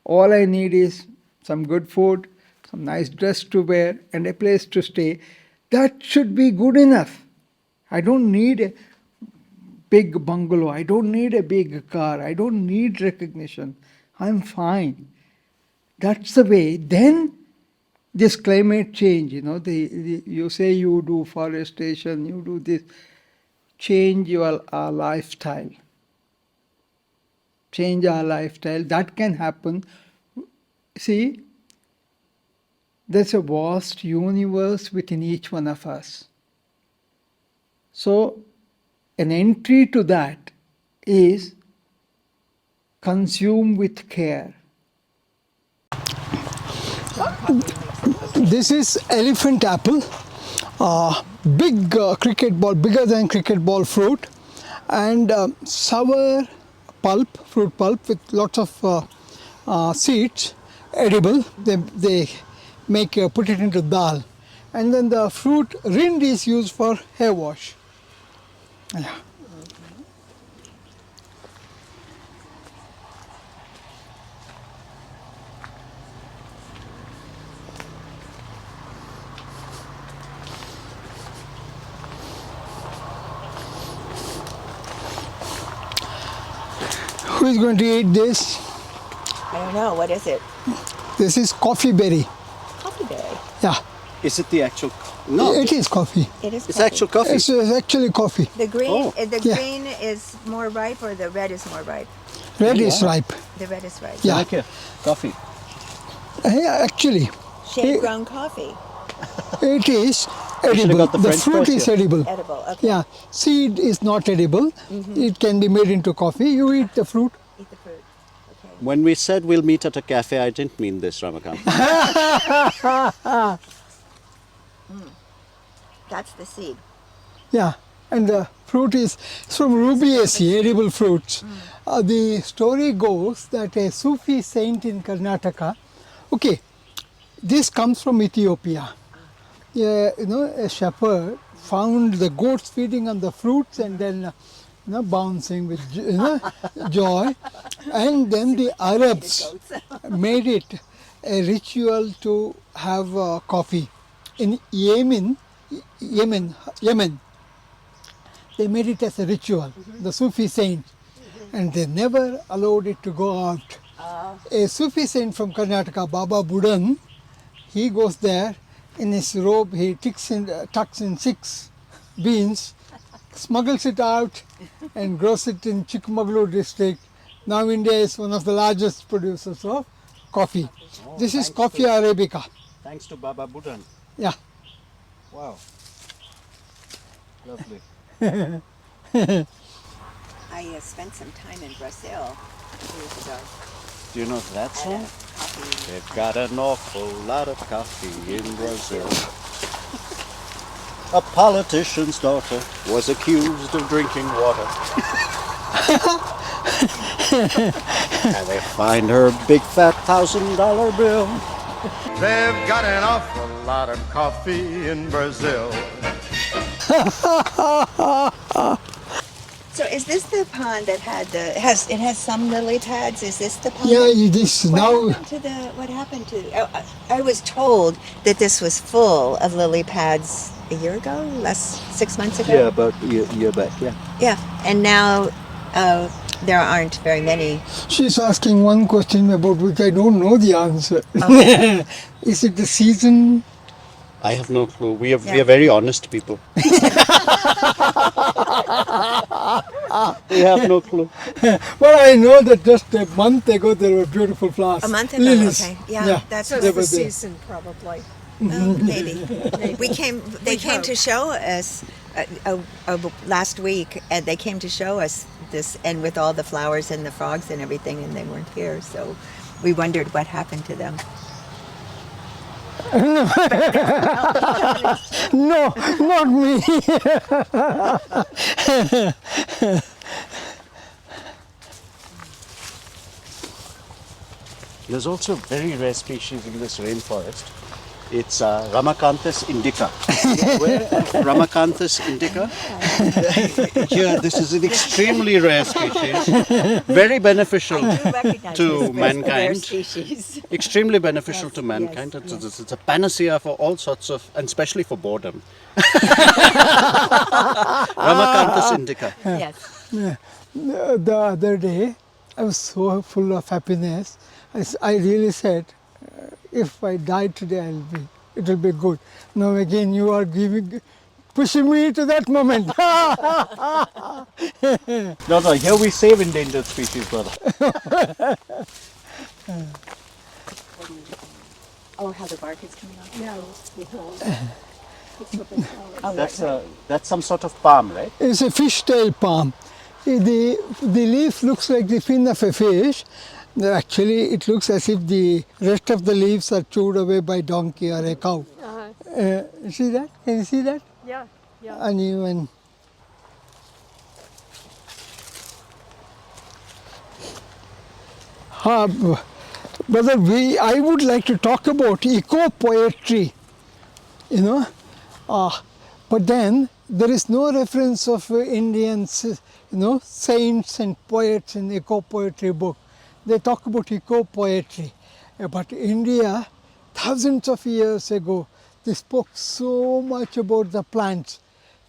all I need is some good food, some nice dress to wear, and a place to stay, that should be good enough. I don't need a big bungalow. I don't need a big car. I don't need recognition. I'm fine. That's the way. Then this climate change, you say you do forestation, you do this. Change your lifestyle. Change our lifestyle. That can happen. See, there's a vast universe within each one of us. So, an entry to that is consume with care. This is elephant apple, big cricket ball, bigger than cricket ball fruit, and sour pulp, fruit pulp with lots of seeds, edible. They make put it into dal, and then the fruit rind is used for hair wash. Yeah. Who is going to eat this? I don't know. What is it? This is coffee berry. Coffee berry. Yeah, Is it the actual? No, it is coffee. It is. it's coffee. actual coffee. It's actually coffee. The green. Oh. The Yeah. green is more ripe, or the red is more ripe. Red is Yeah. ripe. The red is ripe. Yeah. Like here, coffee. Yeah, actually, Shade grown coffee. it is should've edible. got the The French fruit press is here. edible. Edible. Okay. Yeah, seed is not edible. It can be made into coffee. You eat the fruit. Eat the fruit. Okay. When we said we'll meet at a cafe, I didn't mean this, Ramakantha. That's the seed. Yeah, and the fruit is from rubiaceae, edible fruits. The story goes that a Sufi saint in Karnataka, okay, this comes from Ethiopia. A shepherd found the goats feeding on the fruits and then bouncing with joy, and then the Arabs made it a ritual to have coffee. In Yemen, Yemen. They made it as a ritual, the Sufi saint, and they never allowed it to go out. A Sufi saint from Karnataka, Baba Budan, he goes there in his robe, he tucks in 6 beans, smuggles it out and grows it in Chikmagalur district. Now India is one of the largest producers of coffee. This is coffee Arabica. Thanks to Baba Budan. Yeah. Wow. Lovely. I spent some time in Brazil years ago. Do you know that song? They've got an awful lot of coffee in Brazil. A politician's daughter was accused of drinking water. And they fined her a big fat $1,000 bill. They've got an awful lot of coffee in Brazil. So is this the pond that has some lily pads? Is this the pond? Yeah, it is now. What happened to? I was told that this was full of lily pads a year ago, 6 months ago. Yeah, about a year back, yeah. Yeah, and now there aren't very many. She's asking one question about which I don't know the answer. Is it the season? I have no clue. We are very honest people. We have no clue. Well, I know that just a month ago there were beautiful flowers. A month ago, Lilies. okay. Yeah, that's So They it's were the there. season, probably. maybe. They came hope. to show us last week, and they came to show us this, and with all the flowers and the frogs and everything, and they weren't here, so we wondered what happened to them. No, not me. There's also a very rare species in this rainforest. It's Ramakanthus indica. Where Ramakanthus indica? Here, this is an extremely rare species. Very beneficial to mankind. Extremely beneficial to mankind. Yes. It's a panacea for all sorts of, and especially for boredom. Ramakanthus indica. Yes. The other day, I was so full of happiness. I really said, if I die today, it will be good. Now again, you are pushing me to that moment. No, here we save endangered species, brother. Oh, how the bark is coming off. No. That's some sort of palm, right? It's a fishtail palm. The leaf looks like the fin of a fish. Actually, it looks as if the rest of the leaves are chewed away by donkey or a cow. See that? Can you see that? Yeah, yeah. Uneven. Brother, I would like to talk about eco-poetry, but then there is no reference of Indians, saints and poets in eco-poetry book. They talk about eco-poetry, but India, thousands of years ago, they spoke so much about the plants.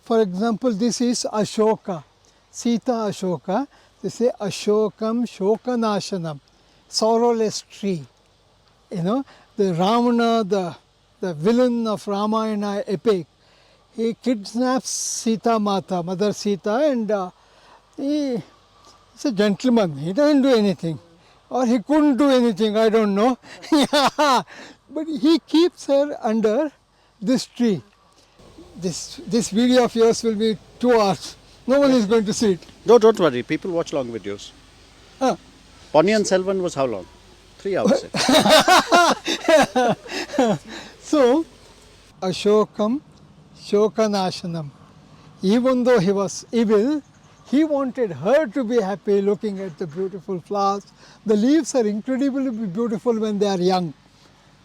For example, this is Ashoka, Sita Ashoka. They say Ashokam Shokanashanam, sorrowless tree. The Ravana, the villain of Ramayana epic, he kidnaps Sita Mata, Mother Sita, and he's a gentleman. He doesn't do anything. Or he couldn't do anything, I don't know. But he keeps her under this tree. This video of yours will be 2 hours. No one is going to see it. No, don't worry. People watch long videos. Ponniyin Selvan was how long? 3 hours. So, Ashokam Shokanashanam. Even though he was evil, he wanted her to be happy looking at the beautiful flowers. The leaves are incredibly beautiful when they are young.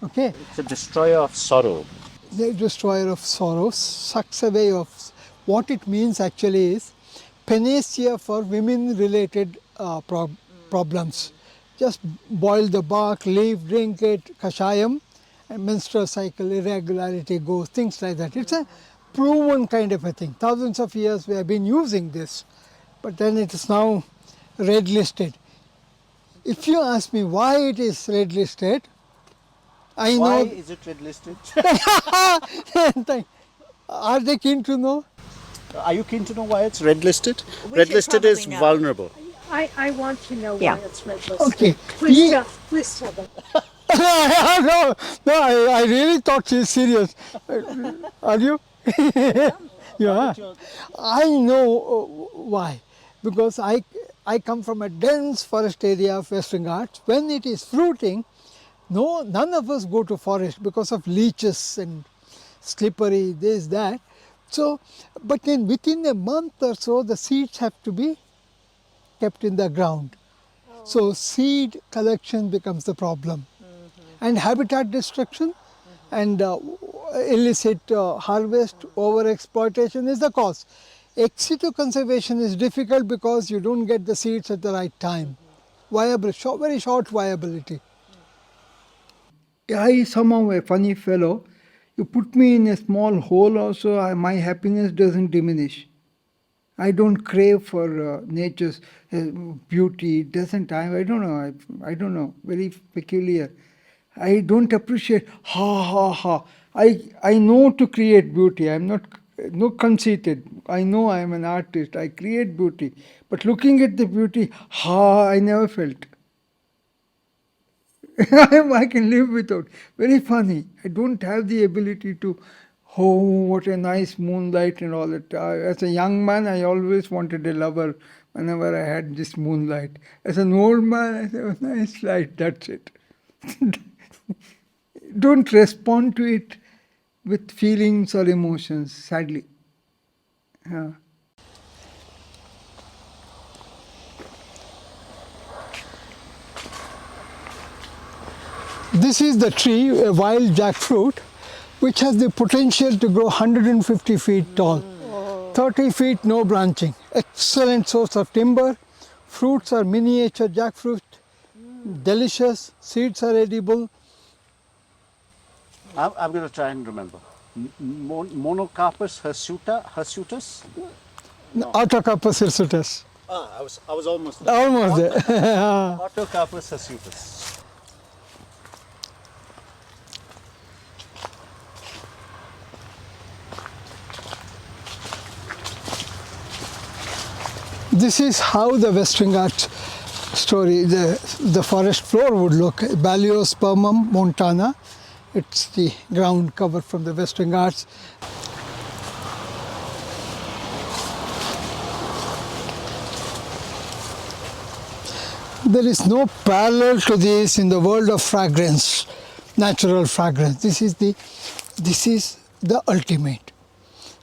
Okay? It's a destroyer of sorrow. The destroyer of sorrows sucks away of. What it means actually is panacea for women-related problems. Just boil the bark, leaf, drink it, kashayam, and menstrual cycle irregularity goes, things like that. It's a proven kind of a thing. Thousands of years we have been using this, but then it is now red listed. If you ask me why it is red listed, I Why know. is it red listed? Are they keen to know? Are you keen to know why it's red listed? We Red should listed is probably know. vulnerable. I want to know Yeah. why it's red listed. Okay. Please tell them. No, I really thought she's serious. Are you? Yeah. I know why. Because I come from a dense forest area of Western Ghats. When it is fruiting, none of us go to forest because of leeches and slippery, this, that. So, but then within a month or so, the seeds have to be kept in the ground. So seed collection becomes the problem. And habitat destruction and illicit harvest, overexploitation is the cause. Ex situ conservation is difficult because you don't get the seeds at the right time. Very short viability. I somehow a funny fellow. You put me in a small hole also, my happiness doesn't diminish. I don't crave for nature's beauty. It doesn't. I don't know. I don't know. Very peculiar. I don't appreciate. Ha ha ha. I know to create beauty. I'm not conceited. I know I am an artist. I create beauty. But looking at the beauty, I never felt. I can live without. Very funny. I don't have the ability to, oh, what a nice moonlight and all that. As a young man, I always wanted a lover whenever I had this moonlight. As an old man, I said, oh, nice light, that's it. Don't respond to it with feelings or emotions, sadly. Yeah. This is the tree, a wild jackfruit, which has the potential to grow 150 feet tall. 30 feet, no branching. Excellent source of timber. Fruits are miniature jackfruit. Delicious. Seeds are edible. I'm going to try and remember. Monocarpus hirsutus? No. Autocarpus hirsutus. I was almost there. Almost there. Autocarpus hirsutus. This is how the Western Ghats story, the forest floor would look. Baliospermum montana. It's the ground cover from the Western Ghats. There is no parallel to this in the world of fragrance, natural fragrance. This is the ultimate.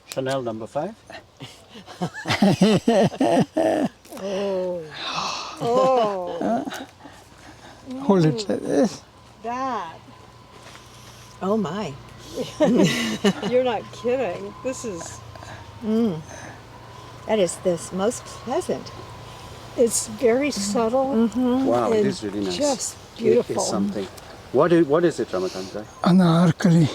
Chanel number 5. Hold it like this. That. Oh my. You're not kidding. This is. That is the most pleasant. It's very subtle. Wow, it and is really nice. Just beautiful. It is something. What is it, Ramakantha? Anarkali.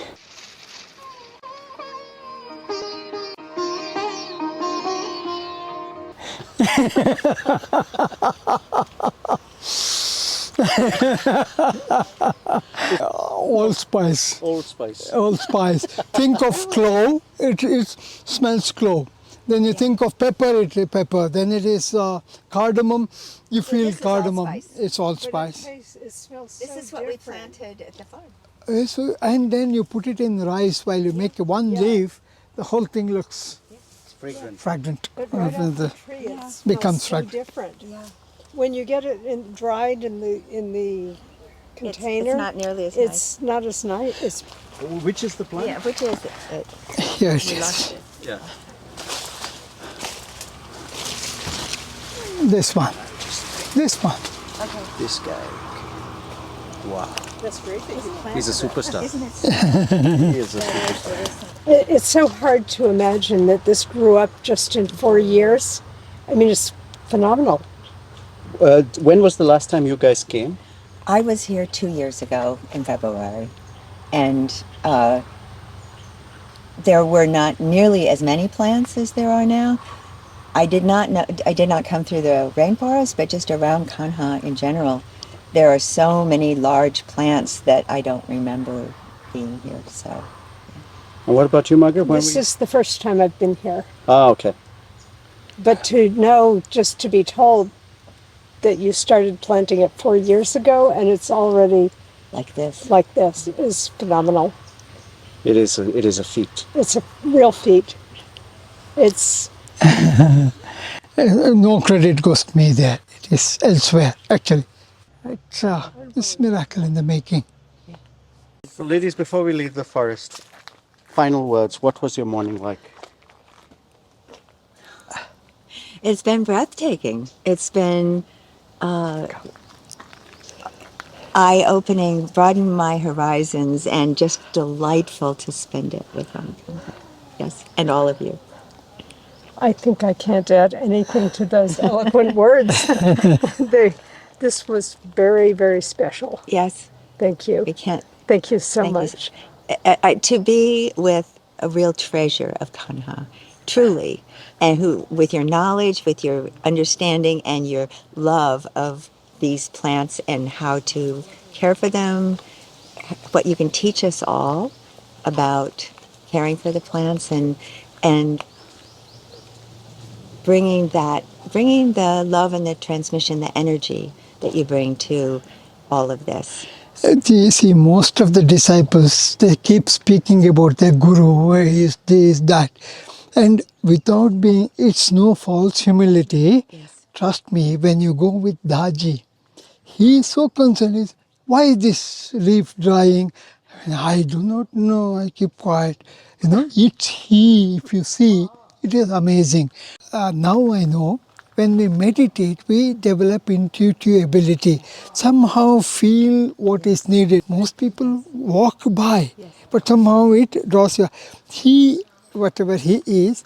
Allspice. Old Spice. Allspice. Think of clove, it smells clove. Then you think of pepper, it is pepper. Then it is cardamom, you feel this is cardamom. allspice. It's allspice. It smells so This is what different. we planted at the farm. And then you put it in rice while you make one leaf, the whole thing looks It's fragrant. fragrant. But right off the tree, it smells becomes so fragrant. different. Yeah. When you get it dried in the container, It's not nearly as it's not as nice. It's Which is the plant? Yeah, which is it? Here it We is. lost it. Yeah. This one. This one. This guy. Wow. that's great. That you He's a superstar. Isn't it? He is a superstar. It's so hard to imagine that this grew up just in 4 years. I mean, it's phenomenal. When was the last time you guys came? I was here 2 years ago in February, and there were not nearly as many plants as there are now. I did not come through the rainforest, but just around Kanha in general, there are so many large plants that I don't remember being here. So. And what about you, Margaret? This is the first time I've been here. Ah, okay. But to know, just to be told that you started planting it 4 years ago and it's already like this is phenomenal. It is a feat. It's a real feat. It's No credit goes to me there. It is elsewhere, actually. It's a miracle in the making. So, ladies, before we leave the forest, final words. What was your morning like? It's been breathtaking. It's been eye-opening, broadening my horizons, and just delightful to spend it with them. Yes, and all of you. I think I can't add anything to those eloquent words. This was very, very special. Yes. Thank you. We can't. Thank you so much. To be with a real treasure of Kanha, truly, and who, with your knowledge, with your understanding, and your love of these plants and how to care for them, what you can teach us all about caring for the plants and bringing the love and the transmission, the energy that you bring to all of this. You see, most of the disciples, they keep speaking about their guru, he is this, that. And without being, it's no false humility. Yes. Trust me, when you go with Daji, he is so concerned. Why is this leaf drying? I do not know, I keep quiet. It's he, if you see, it is amazing. Now I know, when we meditate, we develop intuitive ability, somehow feel what is needed. Most people walk by, but somehow it draws you. He, whatever he is,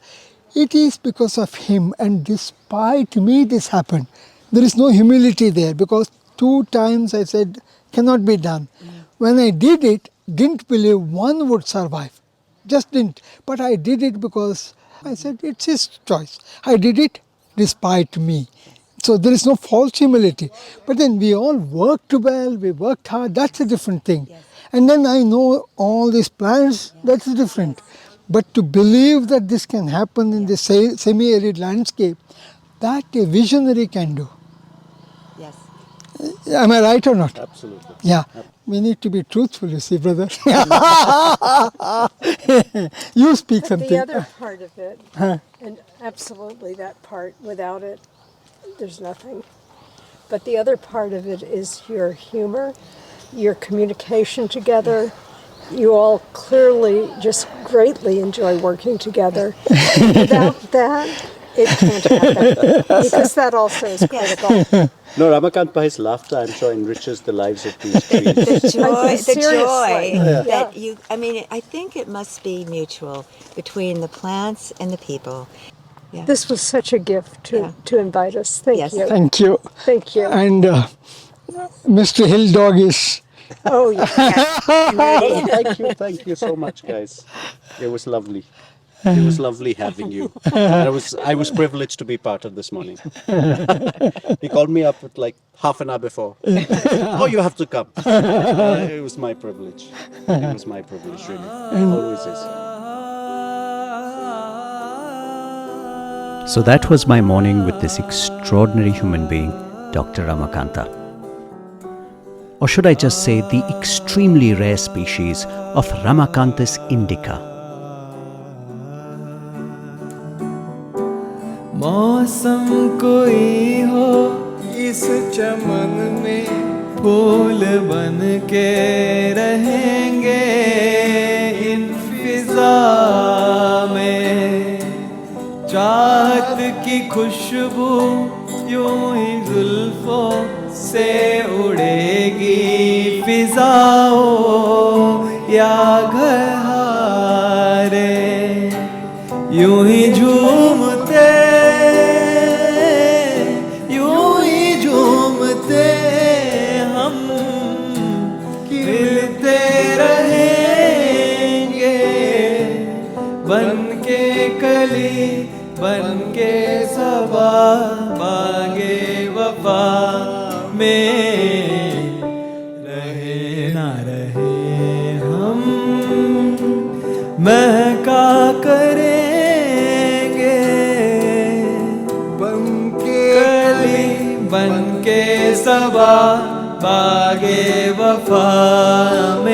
it is because of him, and despite me this happened. There is no humility there, because 2 times I said, cannot be done. When I did it, didn't believe one would survive. Just didn't. But I did it because I said, it's his choice. I did it despite me. So there is no false humility. But then we all worked well, we worked hard, that's a different thing. And then I know all these plans, that's different. But to believe that this can happen in the semi-arid landscape, that a visionary can do. Yes. Am I right or not? Absolutely. Yeah. We need to be truthful, you see, brother. You speak something. The other part of it, and absolutely that part, without it, there's nothing. But the other part of it is your humor, your communication together. You all clearly just greatly enjoy working together. Without that, it can't happen. Because that also is critical. No, Ramakantha's laughter, I'm sure, enriches the lives of these trees. The joy Seriously. that you, I think it must be mutual between the plants and the people. Yeah. This was such a gift to invite us. Thank Yes. you. Thank you. Thank you. And Mr. Hill Dog is... Oh, yeah. Thank you so much, guys. It was lovely. It was lovely having you. I was privileged to be part of this morning. He called me up with like half an hour before. Oh, you have to come. It was my privilege. It was my privilege, really. Always is. So that was my morning with this extraordinary human being, Dr. Ramakantha. Or should I just say the extremely rare species of Ramacanthus indica. मौसम कोई हो इस चमन में फूल बन के रहेंगे इन फिजा में चाहत की खुशबू यूं ही जुल्फों से उड़ेगी फिजाओं या घरहारे यूं ही झूमते हम मिलते रहेंगे रहे हम महका करेंगे कली बनके सबा बागे वफा में